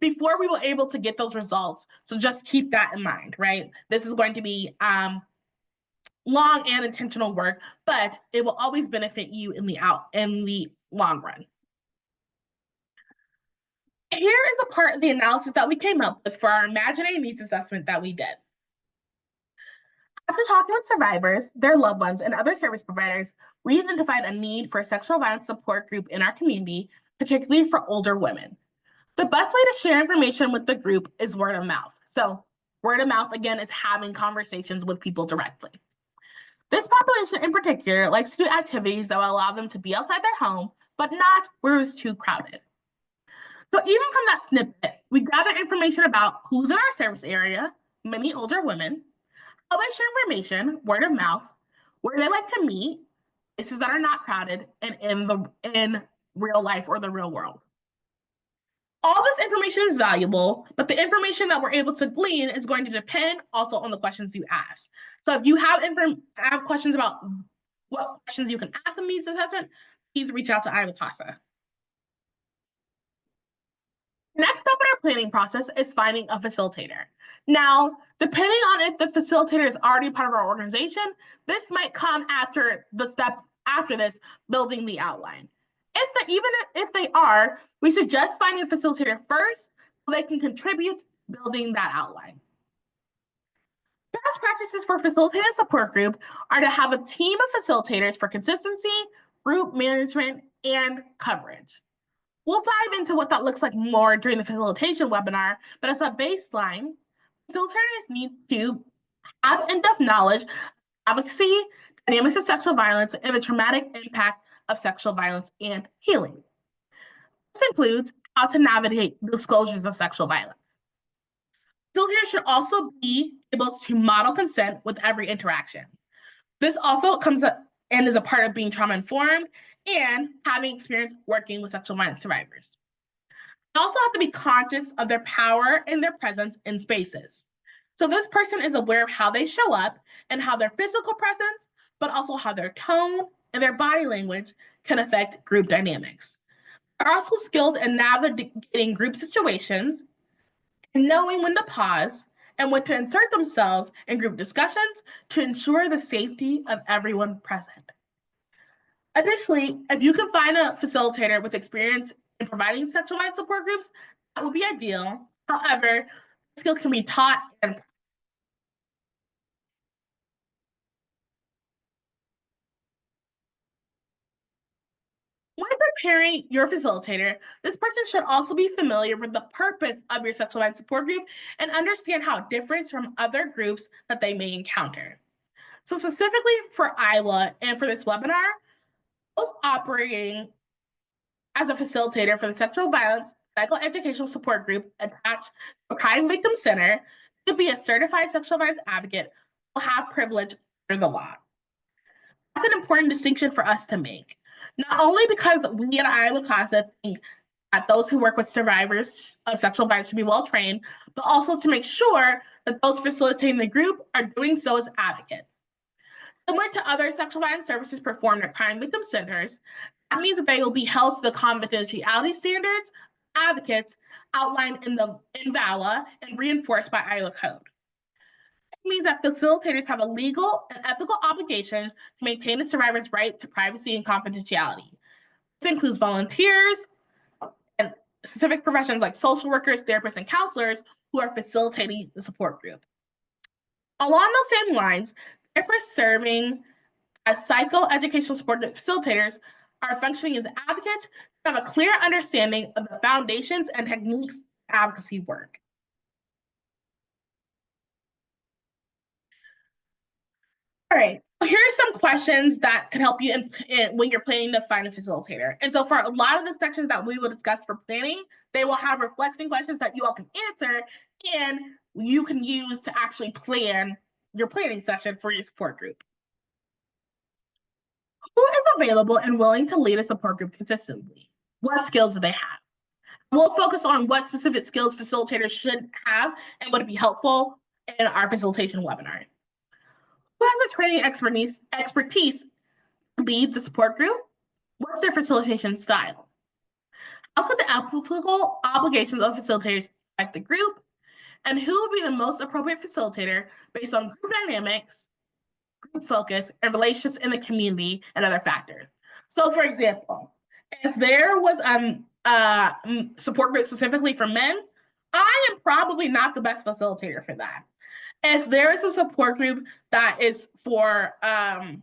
before we were able to get those results. So just keep that in mind, right? This is going to be long and intentional work, but it will always benefit you in the long run. Here is a part of the analysis that we came up with for our imaginary needs assessment that we did. After talking with survivors, their loved ones, and other service providers, we identified a need for a sexual violence support group in our community, particularly for older women. The best way to share information with the group is word of mouth. So word of mouth, again, is having conversations with people directly. This population in particular likes to do activities that will allow them to be outside their home, but not where it's too crowded. So even from that snippet, we gathered information about who's in our service area, many older women, how they share information, word of mouth, where they like to meet, places that are not crowded, and in real life or the real world. All this information is valuable, but the information that we're able to glean is going to depend also on the questions you ask. So if you have questions about what questions you can ask in needs assessment, please reach out to Iowa CASA. Next step in our planning process is finding a facilitator. Now, depending on if the facilitator is already part of our organization, this might come after the steps after this, building the outline. Even if they are, we suggest finding a facilitator first so they can contribute to building that outline. Best practices for facilitated support group are to have a team of facilitators for consistency, group management, and coverage. We'll dive into what that looks like more during the facilitation webinar, but as a baseline, facilitators need to have in-depth knowledge, advocacy, dynamics of sexual violence, and the traumatic impact of sexual violence and healing. This includes how to navigate disclosures of sexual violence. Facilitators should also be able to model consent with every interaction. This also comes up and is a part of being trauma-informed and having experience working with sexual violence survivors. They also have to be conscious of their power and their presence in spaces. So this person is aware of how they show up and how their physical presence, but also how their tone and their body language can affect group dynamics. They're also skilled in navigating group situations and knowing when to pause and when to insert themselves in group discussions to ensure the safety of everyone present. Additionally, if you can find a facilitator with experience in providing sexual violence support groups, that would be ideal. However, skills can be taught and when preparing your facilitator, this person should also be familiar with the purpose of your sexual violence support group and understand how it differs from other groups that they may encounter. So specifically for Iowa and for this webinar, those operating as a facilitator for the sexual violence psychoeducational support group attached to a crime victim center could be a certified sexual violence advocate will have privilege under the law. That's an important distinction for us to make. Not only because we at Iowa CASA think that those who work with survivors of sexual violence should be well trained, but also to make sure that those facilitating the group are doing so as advocates. Similar to other sexual violence services performed at crime victim centers, that means that they will be held to the confidentiality standards, advocates outlined in VAWA and reinforced by Iowa Code. This means that facilitators have a legal and ethical obligation to maintain the survivor's right to privacy and confidentiality. This includes volunteers and specific professions like social workers, therapists, and counselors who are facilitating the support group. Along those same lines, therapists serving as psychoeducational support facilitators are functioning as advocates to have a clear understanding of the foundations and techniques of advocacy work. All right, so here are some questions that can help you when you're planning to find a facilitator. And so for a lot of the sections that we will discuss for planning, they will have reflection questions that you all can answer and you can use to actually plan your planning session for your support group. Who is available and willing to lead a support group consistently? What skills do they have? We'll focus on what specific skills facilitators should have and would be helpful in our facilitation webinar. Who has the training expertise to lead the support group? What's their facilitation style? How could the applicable obligations of facilitators affect the group? And who would be the most appropriate facilitator based on group dynamics, group focus, and relationships in the community and other factors? So for example, if there was support group specifically for men, I am probably not the best facilitator for that. If there is a support group that is for a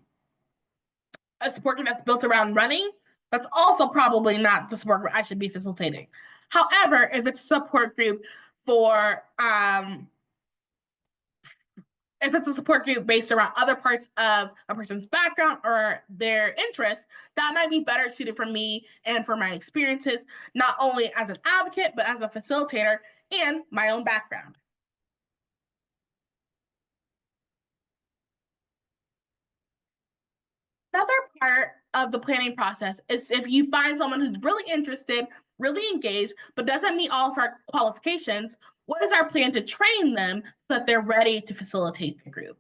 support group that's built around running, that's also probably not the support group I should be facilitating. However, if it's a support group for if it's a support group based around other parts of a person's background or their interests, that might be better suited for me and for my experiences, not only as an advocate, but as a facilitator and my own background. Another part of the planning process is if you find someone who's really interested, really engaged, but doesn't meet all of our qualifications, what is our plan to train them so that they're ready to facilitate the group?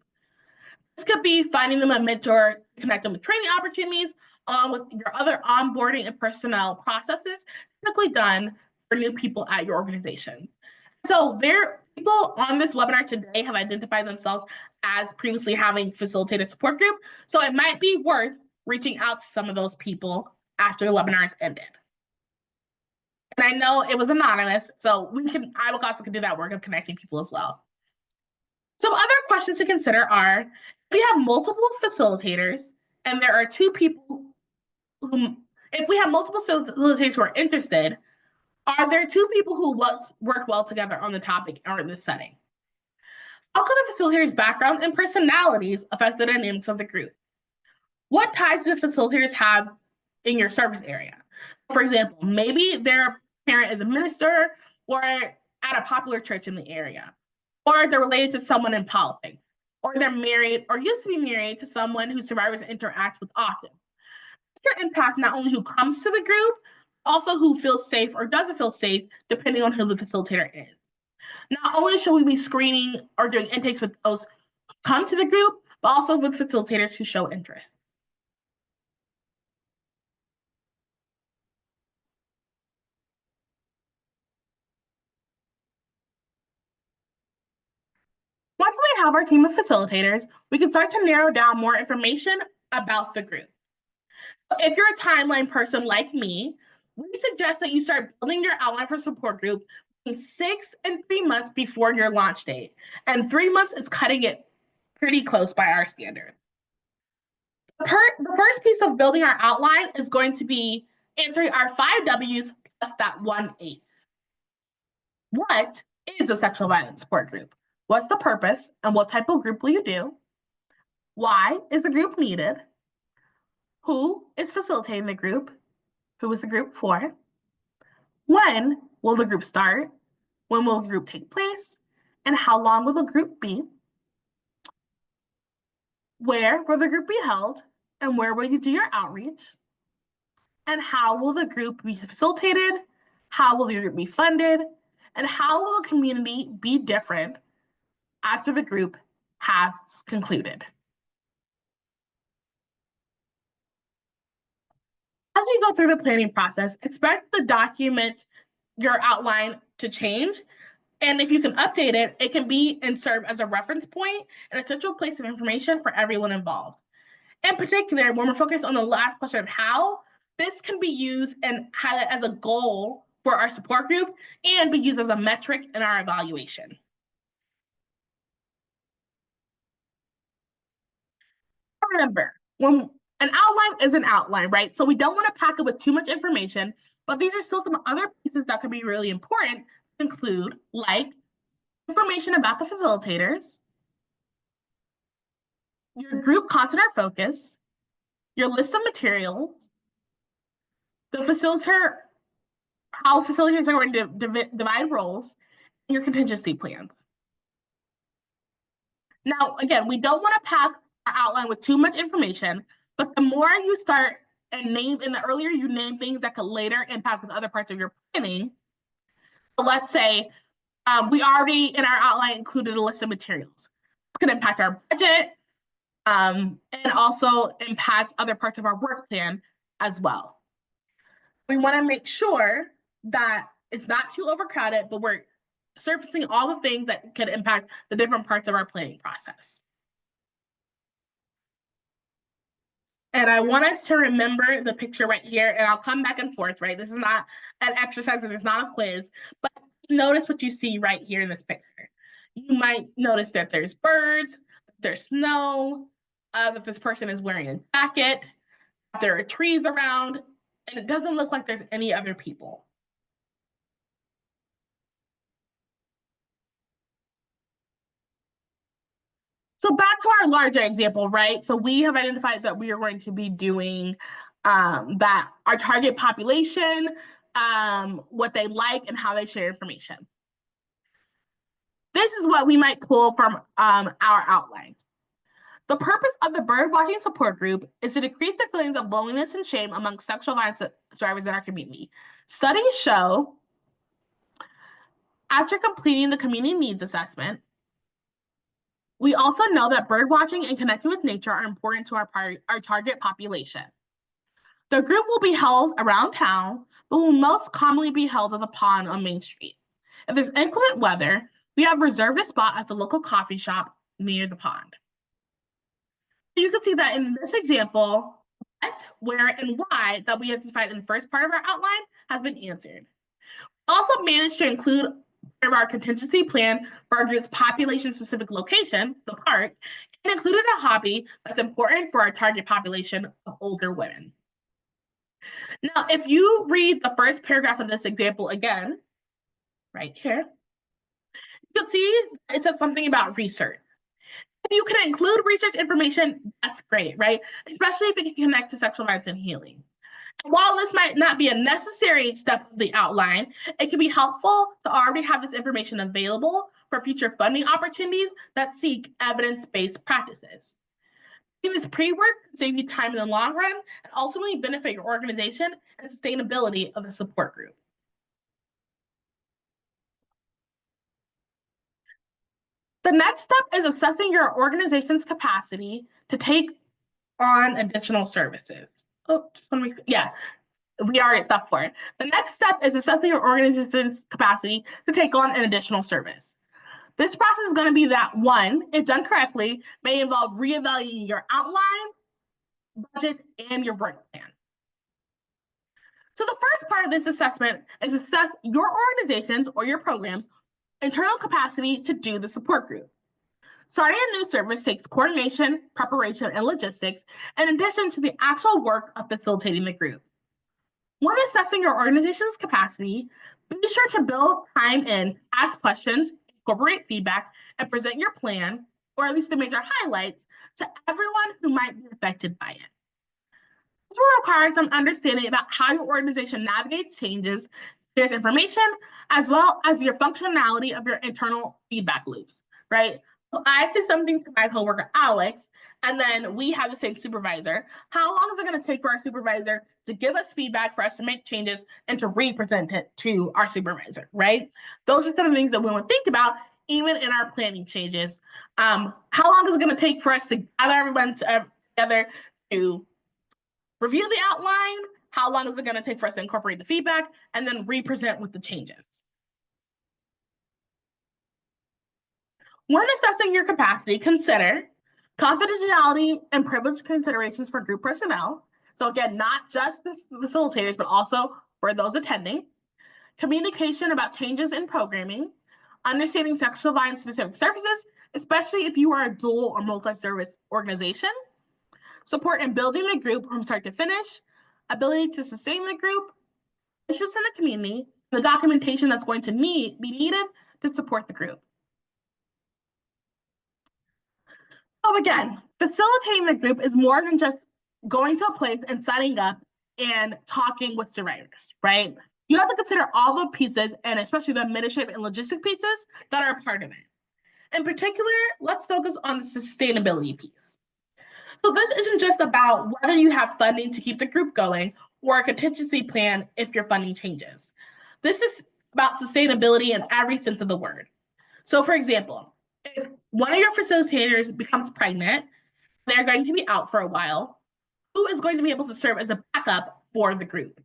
This could be finding them a mentor, connect them with training opportunities, along with your other onboarding and personnel processes typically done for new people at your organization. So people on this webinar today have identified themselves as previously having facilitated a support group. So it might be worth reaching out to some of those people after the webinar is ended. And I know it was anonymous, so I will also do that work of connecting people as well. Some other questions to consider are, if we have multiple facilitators and there are two people if we have multiple facilitators who are interested, are there two people who work well together on the topic or in this setting? How can the facilitator's background and personalities affect the dynamics of the group? What ties do the facilitators have in your service area? For example, maybe their parent is a minister or at a popular church in the area, or they're related to someone in politics, or they're married or used to be married to someone who survivors interact with often. This can impact not only who comes to the group, also who feels safe or doesn't feel safe, depending on who the facilitator is. Not only should we be screening or doing intakes with those who come to the group, but also with facilitators who show interest. Once we have our team of facilitators, we can start to narrow down more information about the group. If you're a timeline person like me, we suggest that you start building your outline for support group in 6 and 3 months before your launch date. And 3 months is cutting it pretty close by our standard. The first piece of building our outline is going to be answering our 5 W's plus that 1 H. What is a sexual violence support group? What's the purpose and what type of group will you do? Why is the group needed? Who is facilitating the group? Who is the group for? When will the group start? When will the group take place? And how long will the group be? Where will the group be held? And where will you do your outreach? And how will the group be facilitated? How will the group be funded? And how will the community be different after the group has concluded? As we go through the planning process, expect the document, your outline to change. And if you can update it, it can be and serve as a reference point and a central place of information for everyone involved. In particular, when we're focused on the last question of how, this can be used and highlight as a goal for our support group and be used as a metric in our evaluation. Remember, when an outline is an outline, right? So we don't want to pack it with too much information, but these are still some other pieces that could be really important to include, like information about the facilitators, your group content or focus, your list of materials, the facilitator, how facilitators are going to divide roles, and your contingency plan. Now, again, we don't want to pack our outline with too much information, but the more you start and name, and the earlier you name things that could later impact with other parts of your planning. So let's say we already in our outline included a list of materials. It could impact our budget and also impact other parts of our work plan as well. We want to make sure that it's not too overcrowded, but we're surfacing all the things that could impact the different parts of our planning process. And I want us to remember the picture right here, and I'll come back and forth, right? This is not an exercise and it's not a quiz, but notice what you see right here in this picture. You might notice that there's birds, there's snow, that this person is wearing a jacket, there are trees around, and it doesn't look like there's any other people. So back to our larger example, right? So we have identified that we are going to be doing that our target population, what they like and how they share information. This is what we might pull from our outline. The purpose of the bird watching support group is to decrease the feelings of loneliness and shame among sexual violence survivors in our community. Studies show after completing the community needs assessment, we also know that bird watching and connecting with nature are important to our target population. The group will be held around town, but will most commonly be held at the pond on Main Street. If there's inclement weather, we have reserved a spot at the local coffee shop near the pond. You can see that in this example, what, where, and why that we identified in the first part of our outline has been answered. Also managed to include part of our contingency plan for our group's population-specific location, the park, and included a hobby that's important for our target population of older women. Now, if you read the first paragraph of this example again, right here, you can see it says something about research. If you can include research information, that's great, right? Especially if it can connect to sexual violence and healing. And while this might not be a necessary step of the outline, it can be helpful to already have this information available for future funding opportunities that seek evidence-based practices. Doing this pre-work save you time in the long run and ultimately benefit your organization and sustainability of the support group. The next step is assessing your organization's capacity to take on additional services. We are at step 4. The next step is assessing your organization's capacity to take on an additional service. This process is going to be that one, if done correctly, may involve reevaluating your outline, budget, and your work plan. So the first part of this assessment is assess your organization's or your program's internal capacity to do the support group. Starting a new service takes coordination, preparation, and logistics, in addition to the actual work of facilitating the group. When assessing your organization's capacity, be sure to build time in, ask questions, incorporate feedback, and present your plan, or at least the major highlights, to everyone who might be affected by it. This will require some understanding about how your organization navigates changes, shares information, as well as your functionality of your internal feedback loops, right? I say something to my coworker Alex, and then we have the same supervisor. How long is it going to take for our supervisor to give us feedback for us to make changes and to represent it to our supervisor, right? Those are some of the things that we want to think about even in our planning stages. How long is it going to take for us to gather everyone together to review the outline? How long is it going to take for us to incorporate the feedback and then represent with the changes? When assessing your capacity, consider confidentiality and privilege considerations for group personnel. So again, not just the facilitators, but also for those attending. Communication about changes in programming. Understanding sexual violence specific services, especially if you are a dual or multi-service organization. Support in building the group from start to finish. Ability to sustain the group. Issues in the community. The documentation that's going to be needed to support the group. So again, facilitating the group is more than just going to a place and setting up and talking with survivors, right? You have to consider all the pieces and especially the administrative and logistic pieces that are a part of it. In particular, let's focus on the sustainability piece. So this isn't just about whether you have funding to keep the group going or a contingency plan if your funding changes. This is about sustainability in every sense of the word. So for example, if one of your facilitators becomes pregnant, they're going to be out for a while, who is going to be able to serve as a backup for the group?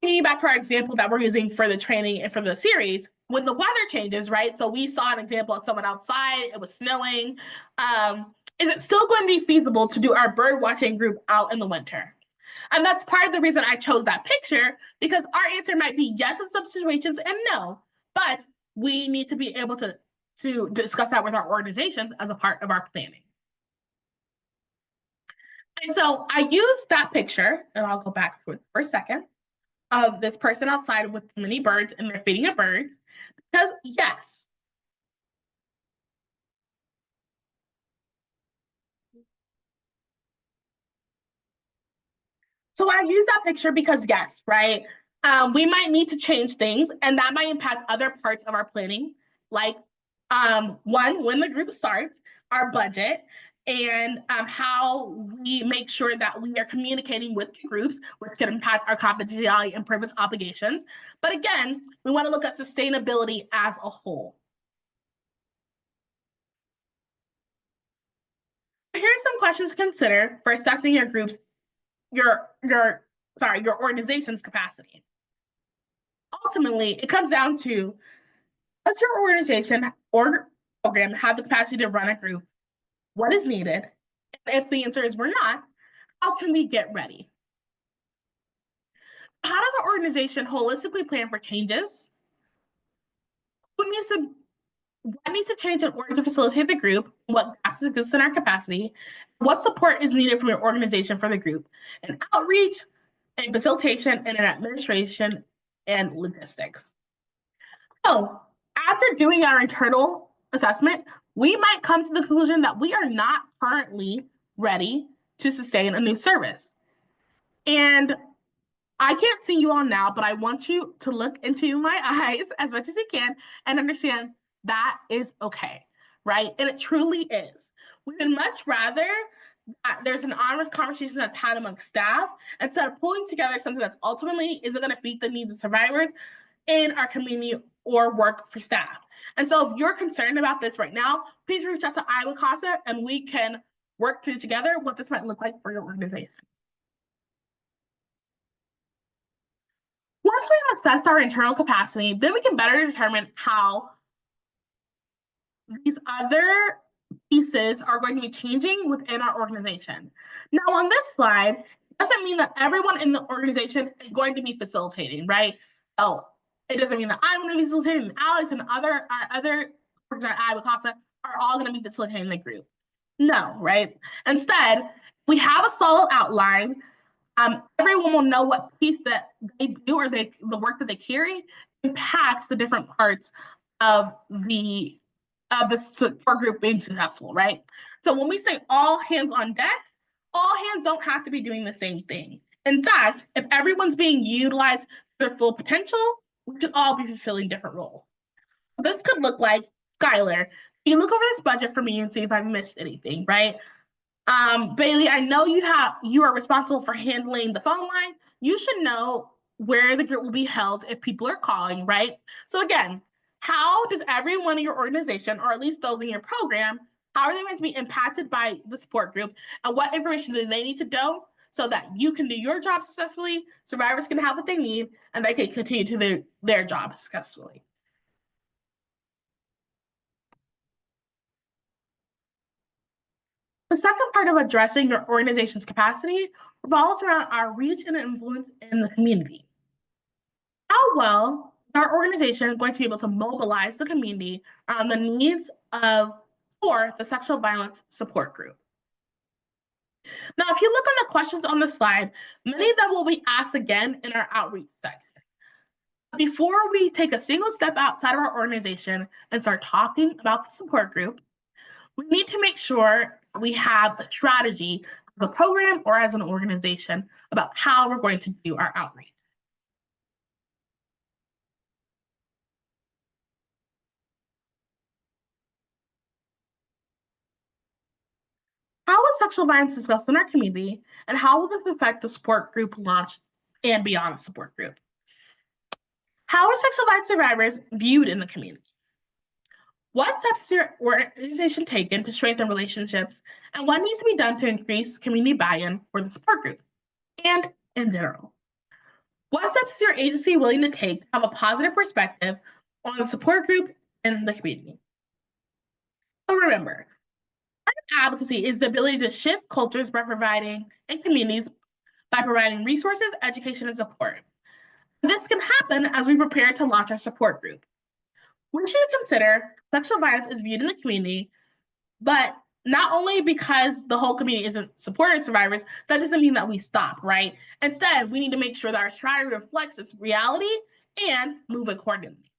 Getting back to our example that we're using for the training and for the series, when the weather changes, right? So we saw an example of someone outside, it was snowing. Is it still going to be feasible to do our bird watching group out in the winter? And that's part of the reason I chose that picture, because our answer might be yes in some situations and no, but we need to be able to discuss that with our organizations as a part of our planning. And so I used that picture, and I'll go back for a second, of this person outside with many birds and they're feeding a bird. Because yes, so I use that picture because yes, right? We might need to change things, and that might impact other parts of our planning, like one, when the group starts, our budget, and how we make sure that we are communicating with groups, which can impact our confidentiality and privilege obligations. But again, we want to look at sustainability as a whole. Here's some questions to consider for assessing your group's your organization's capacity. Ultimately, it comes down to, does your organization or program have the capacity to run a group? What is needed? If the answer is we're not, how can we get ready? How does an organization holistically plan for changes? What needs to change in order to facilitate the group? What gaps exist in our capacity? What support is needed from your organization for the group? And outreach, and facilitation, and in administration and logistics. So after doing our internal assessment, we might come to the conclusion that we are not currently ready to sustain a new service. And I can't see you all now, but I want you to look into my eyes as much as you can and understand that is okay, right? And it truly is. We would much rather that there's an honest conversation that's had amongst staff instead of pulling together something that's ultimately isn't going to meet the needs of survivors in our community or work for staff. And so if you're concerned about this right now, please reach out to Iowa CASA and we can work through together what this might look like for your organization. Once we assess our internal capacity, then we can better determine how these other pieces are going to be changing within our organization. Now, on this slide, it doesn't mean that everyone in the organization is going to be facilitating, right? Oh, it doesn't mean that I'm going to be facilitating, and Alex and other Iowa CASA are all going to be facilitating the group. No, right? Instead, we have a solid outline. Everyone will know what piece that they do or the work that they carry impacts the different parts of the support group being successful, right? So when we say all hands on deck, all hands don't have to be doing the same thing. In fact, if everyone's being utilized to their full potential, we should all be fulfilling different roles. This could look like Skylar, can you look over this budget for me and see if I've missed anything, right? Bailey, I know you are responsible for handling the phone line. You should know where the group will be held if people are calling, right? So again, how does everyone in your organization, or at least those in your program, how are they going to be impacted by the support group, and what information do they need to know so that you can do your job successfully, survivors can have what they need, and they can continue to do their job successfully. The second part of addressing your organization's capacity revolves around our reach and influence in the community. How well is our organization going to be able to mobilize the community on the needs of for the sexual violence support group? Now, if you look on the questions on the slide, many of them will be asked again in our outreach section. Before we take a single step outside of our organization and start talking about the support group, we need to make sure we have a strategy, the program or as an organization, about how we're going to do our outreach. How is sexual violence discussed in our community, and how will this affect the support group launch and beyond the support group? How are sexual violence survivors viewed in the community? What steps is your organization taken to strengthen relationships, and what needs to be done to increase community buy-in for the support group? And in general, what steps is your agency willing to take to have a positive perspective on the support group and the community? So remember, advocacy is the ability to shift cultures by providing and communities by providing resources, education, and support. This can happen as we prepare to launch our support group. We should consider sexual violence is viewed in the community, but not only because the whole community isn't supporting survivors, that doesn't mean that we stop, right? Instead, we need to make sure that our strategy reflects this reality and move accordingly.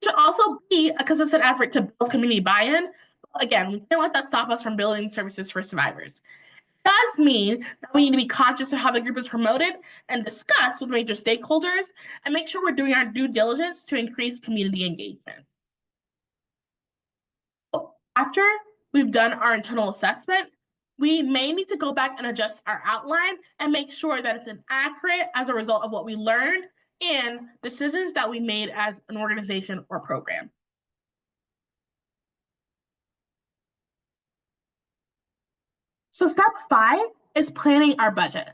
It should also be a consistent effort to build community buy-in. Again, we can't let that stop us from building services for survivors. It does mean that we need to be conscious of how the group is promoted and discuss with major stakeholders and make sure we're doing our due diligence to increase community engagement. After we've done our internal assessment, we may need to go back and adjust our outline and make sure that it's accurate as a result of what we learned and decisions that we made as an organization or program. So step 5 is planning our budget.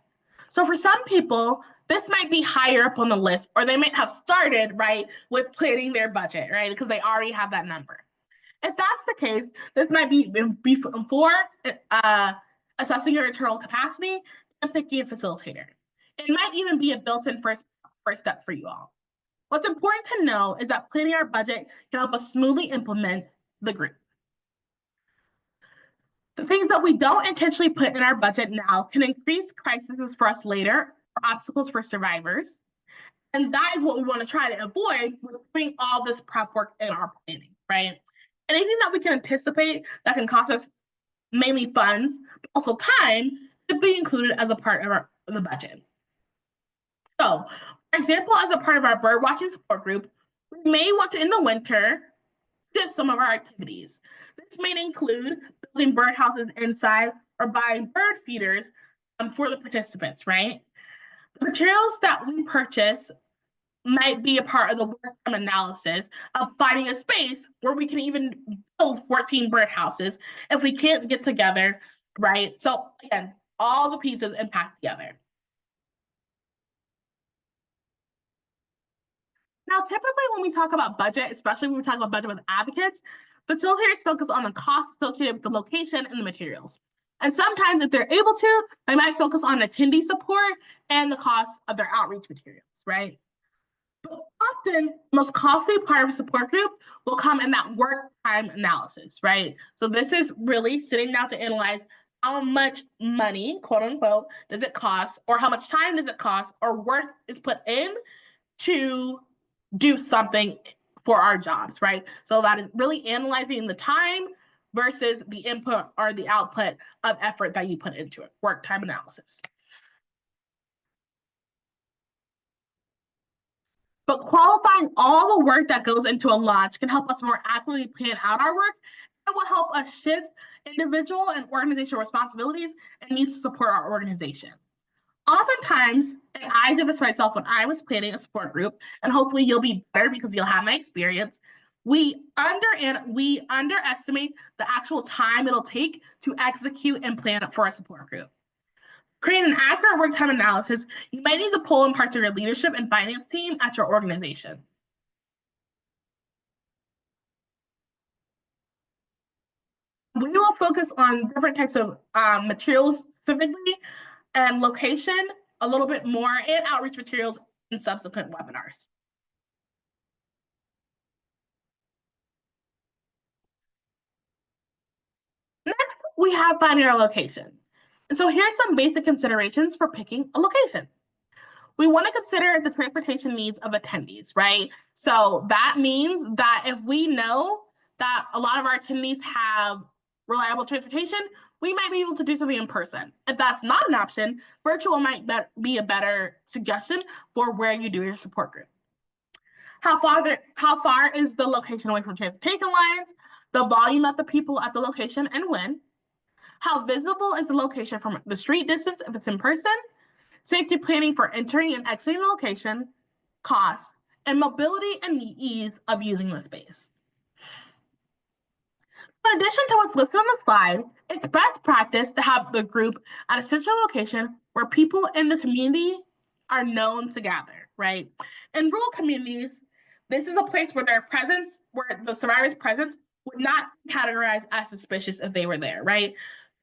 So for some people, this might be higher up on the list, or they might have started, right, with planning their budget, right, because they already have that number. If that's the case, this might be before assessing your internal capacity and picking a facilitator. It might even be a built-in first step for you all. What's important to know is that planning our budget can help us smoothly implement the group. The things that we don't intentionally put in our budget now can increase crises for us later, or obstacles for survivors. And that is what we want to try to avoid with doing all this prep work in our planning, right? Anything that we can anticipate that can cost us mainly funds, but also time, should be included as a part of the budget. So, for example, as a part of our bird watching support group, we may want to, in the winter, shift some of our activities. This may include building birdhouses inside or buying bird feeders for the participants, right? The materials that we purchase might be a part of the work analysis of finding a space where we can even build 14 birdhouses if we can't get together, right? So again, all the pieces impact the other. Now, typically when we talk about budget, especially when we talk about budget with advocates, facilitators focus on the cost associated with the location and the materials. And sometimes if they're able to, they might focus on attendee support and the cost of their outreach materials, right? But often, the most costly part of a support group will come in that work time analysis, right? So this is really sitting down to analyze how much money, quote unquote, does it cost, or how much time does it cost, or work is put in to do something for our jobs, right? So that is really analyzing the time versus the input or the output of effort that you put into it, work time analysis. But qualifying all the work that goes into a launch can help us more accurately plan out our work. It will help us shift individual and organizational responsibilities and needs to support our organization. Oftentimes, and I did this myself when I was planning a support group, and hopefully you'll be better because you'll have my experience. We underestimate the actual time it'll take to execute and plan for a support group. Create an accurate work time analysis. You might need to pull in parts of your leadership and finance team at your organization. We will focus on different types of materials specifically and location a little bit more and outreach materials in subsequent webinars. Next, we have finding our location. And so here's some basic considerations for picking a location. We want to consider the transportation needs of attendees, right? So that means that if we know that a lot of our attendees have reliable transportation, we might be able to do something in person. If that's not an option, virtual might be a better suggestion for where you do your support group. How far is the location away from transportation lines, the volume of the people at the location, and when? How visible is the location from the street distance if it's in person? Safety planning for entering and exiting the location, costs, and mobility and the ease of using the space. In addition to what's listed on the slide, it's best practice to have the group at a central location where people in the community are known to gather, right? In rural communities, this is a place where where the survivor's presence would not be categorized as suspicious if they were there, right?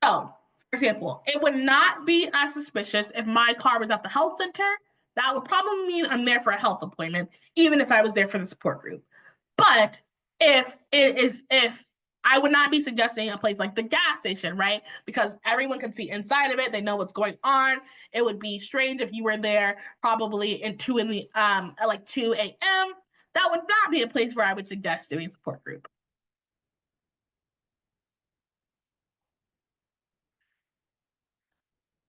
So, for example, it would not be as suspicious if my car was at the health center. That would probably mean I'm there for a health appointment, even if I was there for the support group. But if I would not be suggesting a place like the gas station, right? Because everyone can see inside of it. They know what's going on. It would be strange if you were there probably at like 2 a.m. That would not be a place where I would suggest doing support group.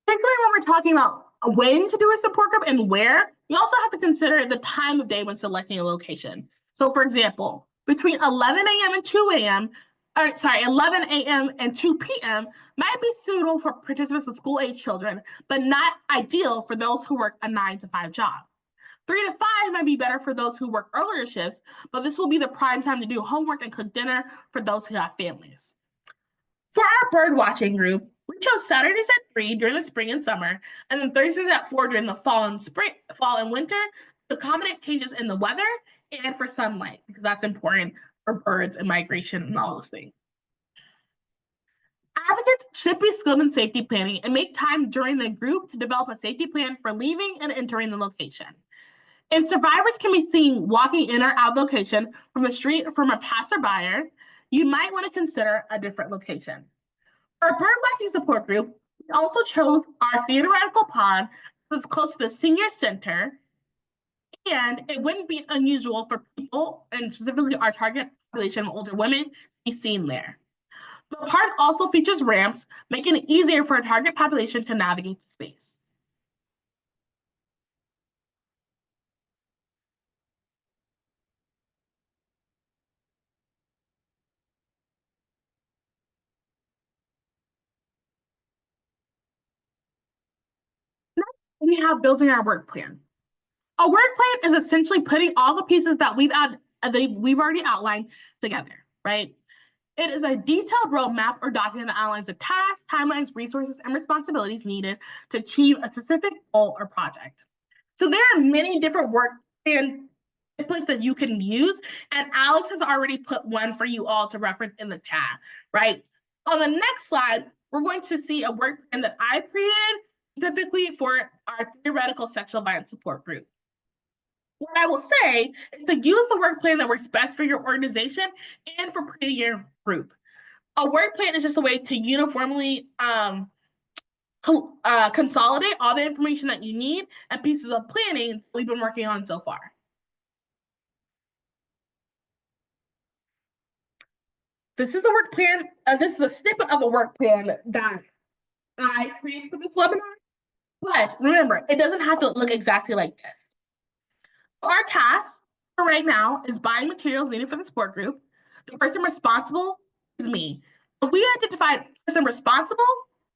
Particularly when we're talking about when to do a support group and where, you also have to consider the time of day when selecting a location. So, for example, between 11 a.m. and 2 a.m., 11 a.m. and 2 p.m. might be suitable for participants with school-age children, but not ideal for those who work a 9 to 5 job. 3 to 5 might be better for those who work earlier shifts, but this will be the prime time to do homework and cook dinner for those who have families. For our bird watching group, we chose Saturdays at 3 during the spring and summer, and then Thursdays at 4 during the fall and winter to accommodate changes in the weather and for sunlight, because that's important for birds and migration and all those things. Advocates should be skilled in safety planning and make time during the group to develop a safety plan for leaving and entering the location. If survivors can be seen walking in or out of location from the street or from a passerby, you might want to consider a different location. For our bird watching support group, we also chose our theoretical pond because it's close to the senior center, and it wouldn't be unusual for people, and specifically our target population of older women, to be seen there. The park also features ramps, making it easier for our target population to navigate the space. We have building our work plan. A work plan is essentially putting all the pieces that we've already outlined together, right? It is a detailed roadmap or document that outlines the tasks, timelines, resources, and responsibilities needed to achieve a specific goal or project. So there are many different work plan templates that you can use, and Alex has already put one for you all to reference in the chat, right? On the next slide, we're going to see a work plan that I created specifically for our theoretical sexual violence support group. What I will say is to use the work plan that works best for your organization and for planning your group. A work plan is just a way to uniformly consolidate all the information that you need and pieces of planning we've been working on so far. This is the work plan. This is a snippet of a work plan that I created for this webinar. But remember, it doesn't have to look exactly like this. Our task for right now is buying materials needed for the support group. The person responsible is me. We identified person responsible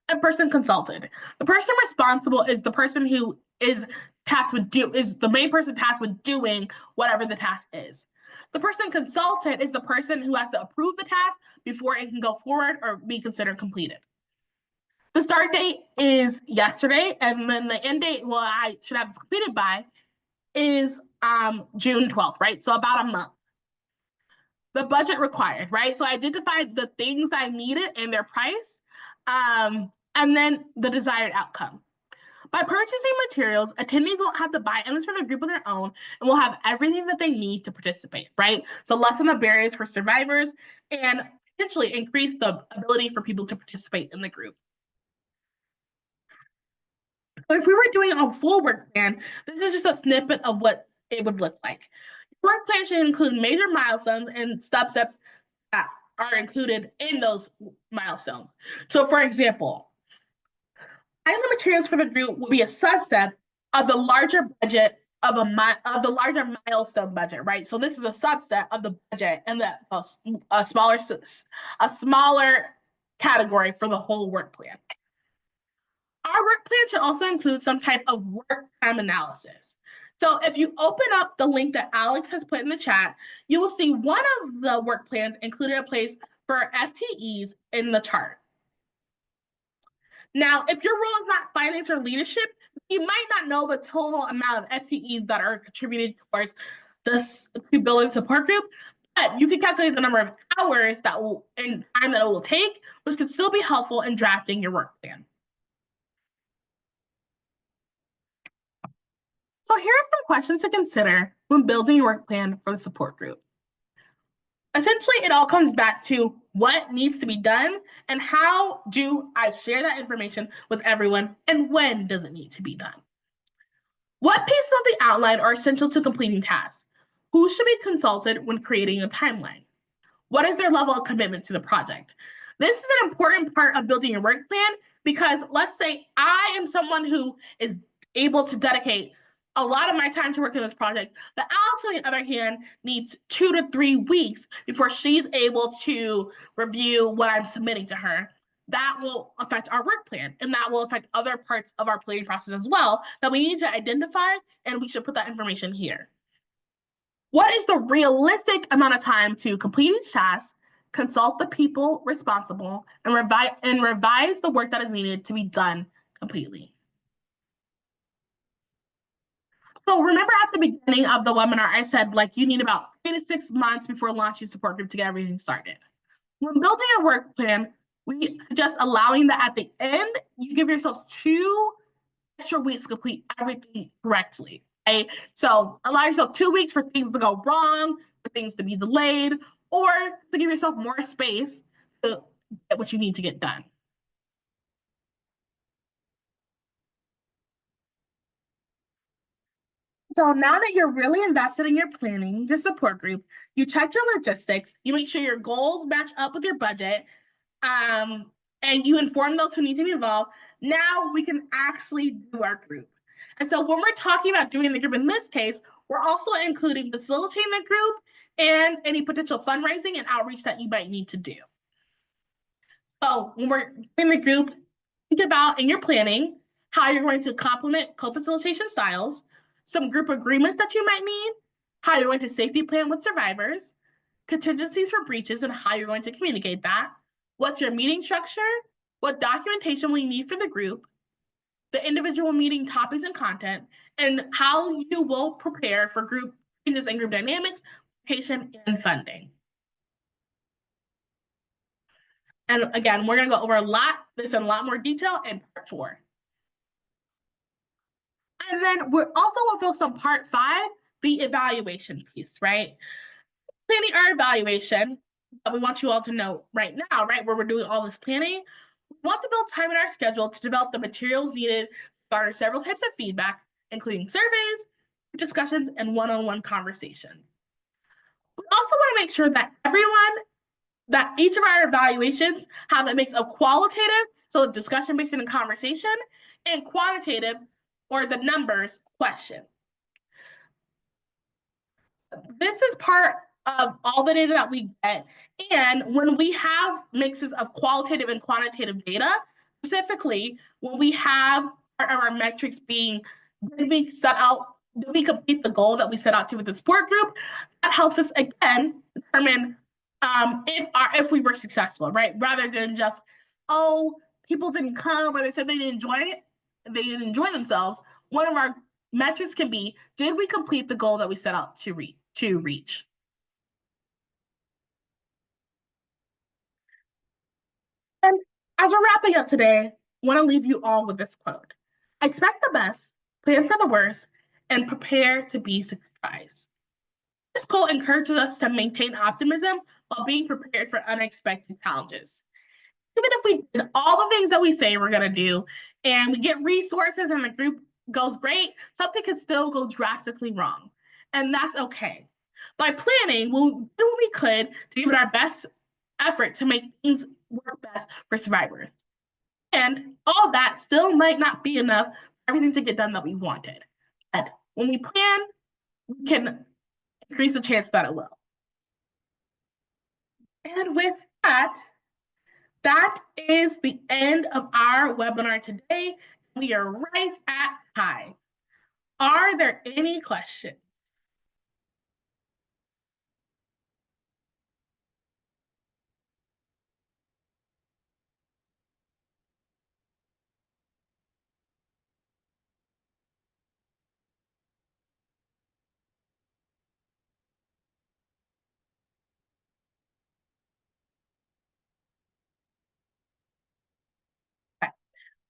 and person consulted. The person responsible is the person who is tasked with is the main person tasked with doing whatever the task is. The person consulted is the person who has to approve the task before it can go forward or be considered completed. The start date is yesterday, and then the end date, well, I should have this completed by, is June 12th, right? So about a month. The budget required, right? So I identified the things I needed and their price, and then the desired outcome. By purchasing materials, attendees won't have to buy items for their group on their own and will have everything that they need to participate, right? So lessen the barriers for survivors and potentially increase the ability for people to participate in the group. So if we were doing a full work plan, this is just a snippet of what it would look like. Work plan should include major milestones and steps that are included in those milestones. So for example, item materials for the group will be a subset of the larger budget of the larger milestone budget, right? So this is a subset of the budget and a smaller category for the whole work plan. Our work plan should also include some type of work time analysis. So if you open up the link that Alex has put in the chat, you will see one of the work plans included a place for FTEs in the chart. Now, if your role is not finance or leadership, you might not know the total amount of FTEs that are contributed towards this to building support group, but you can calculate the number of hours that will and time that it will take, which could still be helpful in drafting your work plan. So here are some questions to consider when building your work plan for the support group. Essentially, it all comes back to what needs to be done and how do I share that information with everyone and when does it need to be done? What pieces of the outline are essential to completing tasks? Who should be consulted when creating a timeline? What is their level of commitment to the project? This is an important part of building your work plan because let's say I am someone who is able to dedicate a lot of my time to work on this project, but Alex, on the other hand, needs 2 to 3 weeks before she's able to review what I'm submitting to her. That will affect our work plan, and that will affect other parts of our planning process as well that we need to identify, and we should put that information here. What is the realistic amount of time to complete each task, consult the people responsible, and revise the work that is needed to be done completely? So remember at the beginning of the webinar, I said like you need about 3 to 6 months before launching support group to get everything started. When building a work plan, we suggest allowing that at the end, you give yourselves 2 extra weeks to complete everything correctly. Okay? So allow yourself 2 weeks for things to go wrong, for things to be delayed, or to give yourself more space to get what you need to get done. So now that you're really invested in your planning, your support group, you check your logistics, you make sure your goals match up with your budget, and you inform those who need to be involved. Now we can actually do our group. And so when we're talking about doing the group in this case, we're also including facilitating the group and any potential fundraising and outreach that you might need to do. So when we're in the group, think about in your planning how you're going to complement co-facilitation styles, some group agreements that you might need, how you're going to safety plan with survivors, contingencies for breaches and how you're going to communicate that, what's your meeting structure, what documentation will you need for the group, the individual meeting topics and content, and how you will prepare for group changes and group dynamics, patient, and funding. And again, we're going to go over this in a lot more detail in part 4. And then we're also going to focus on part 5, the evaluation piece, right? Planning our evaluation, we want you all to know right now, right, where we're doing all this planning, we want to build time in our schedule to develop the materials needed to garner several types of feedback, including surveys, discussions, and one-on-one conversations. We also want to make sure that each of our evaluations have a mix of qualitative, so discussion based and conversation, and quantitative, or the numbers question. This is part of all the data that we get. And when we have mixes of qualitative and quantitative data, specifically when we have our metrics being, did we set out, did we complete the goal that we set out to with the support group? That helps us again determine if we were successful, right? Rather than just, oh, people didn't come or they said they didn't enjoy it, they didn't enjoy themselves. One of our metrics can be, did we complete the goal that we set out to reach? And as we're wrapping up today, I want to leave you all with this quote. Expect the best, plan for the worst, and prepare to be surprised. This quote encourages us to maintain optimism while being prepared for unexpected challenges. Even if we did all the things that we say we're going to do and we get resources and the group goes great, something could still go drastically wrong. And that's okay. By planning, we'll do what we could to give it our best effort to make things work best for survivors. And all that still might not be enough for everything to get done that we wanted. But when we plan, we can increase the chance that it will. And with that, that is the end of our webinar today. We are right at time. Are there any questions?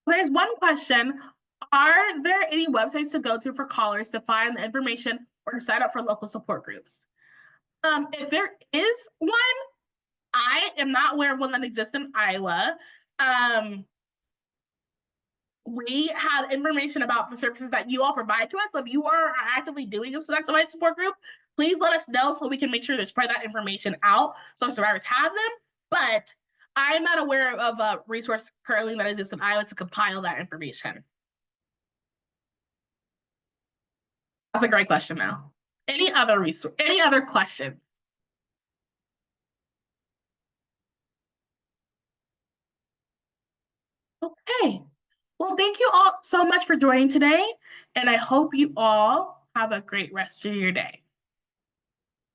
There's one question. Are there any websites to go to for callers to find the information or to sign up for local support groups? If there is one, I am not aware of one that exists in Iowa. We have information about the services that you all provide to us. So if you are actively doing a selective support group, please let us know so we can make sure to spread that information out so survivors have them. But I'm not aware of a resource currently that exists in Iowa to compile that information. That's a great question, though. Any other resource? Any other question? Okay. Well, thank you all so much for joining today, and I hope you all have a great rest of your day.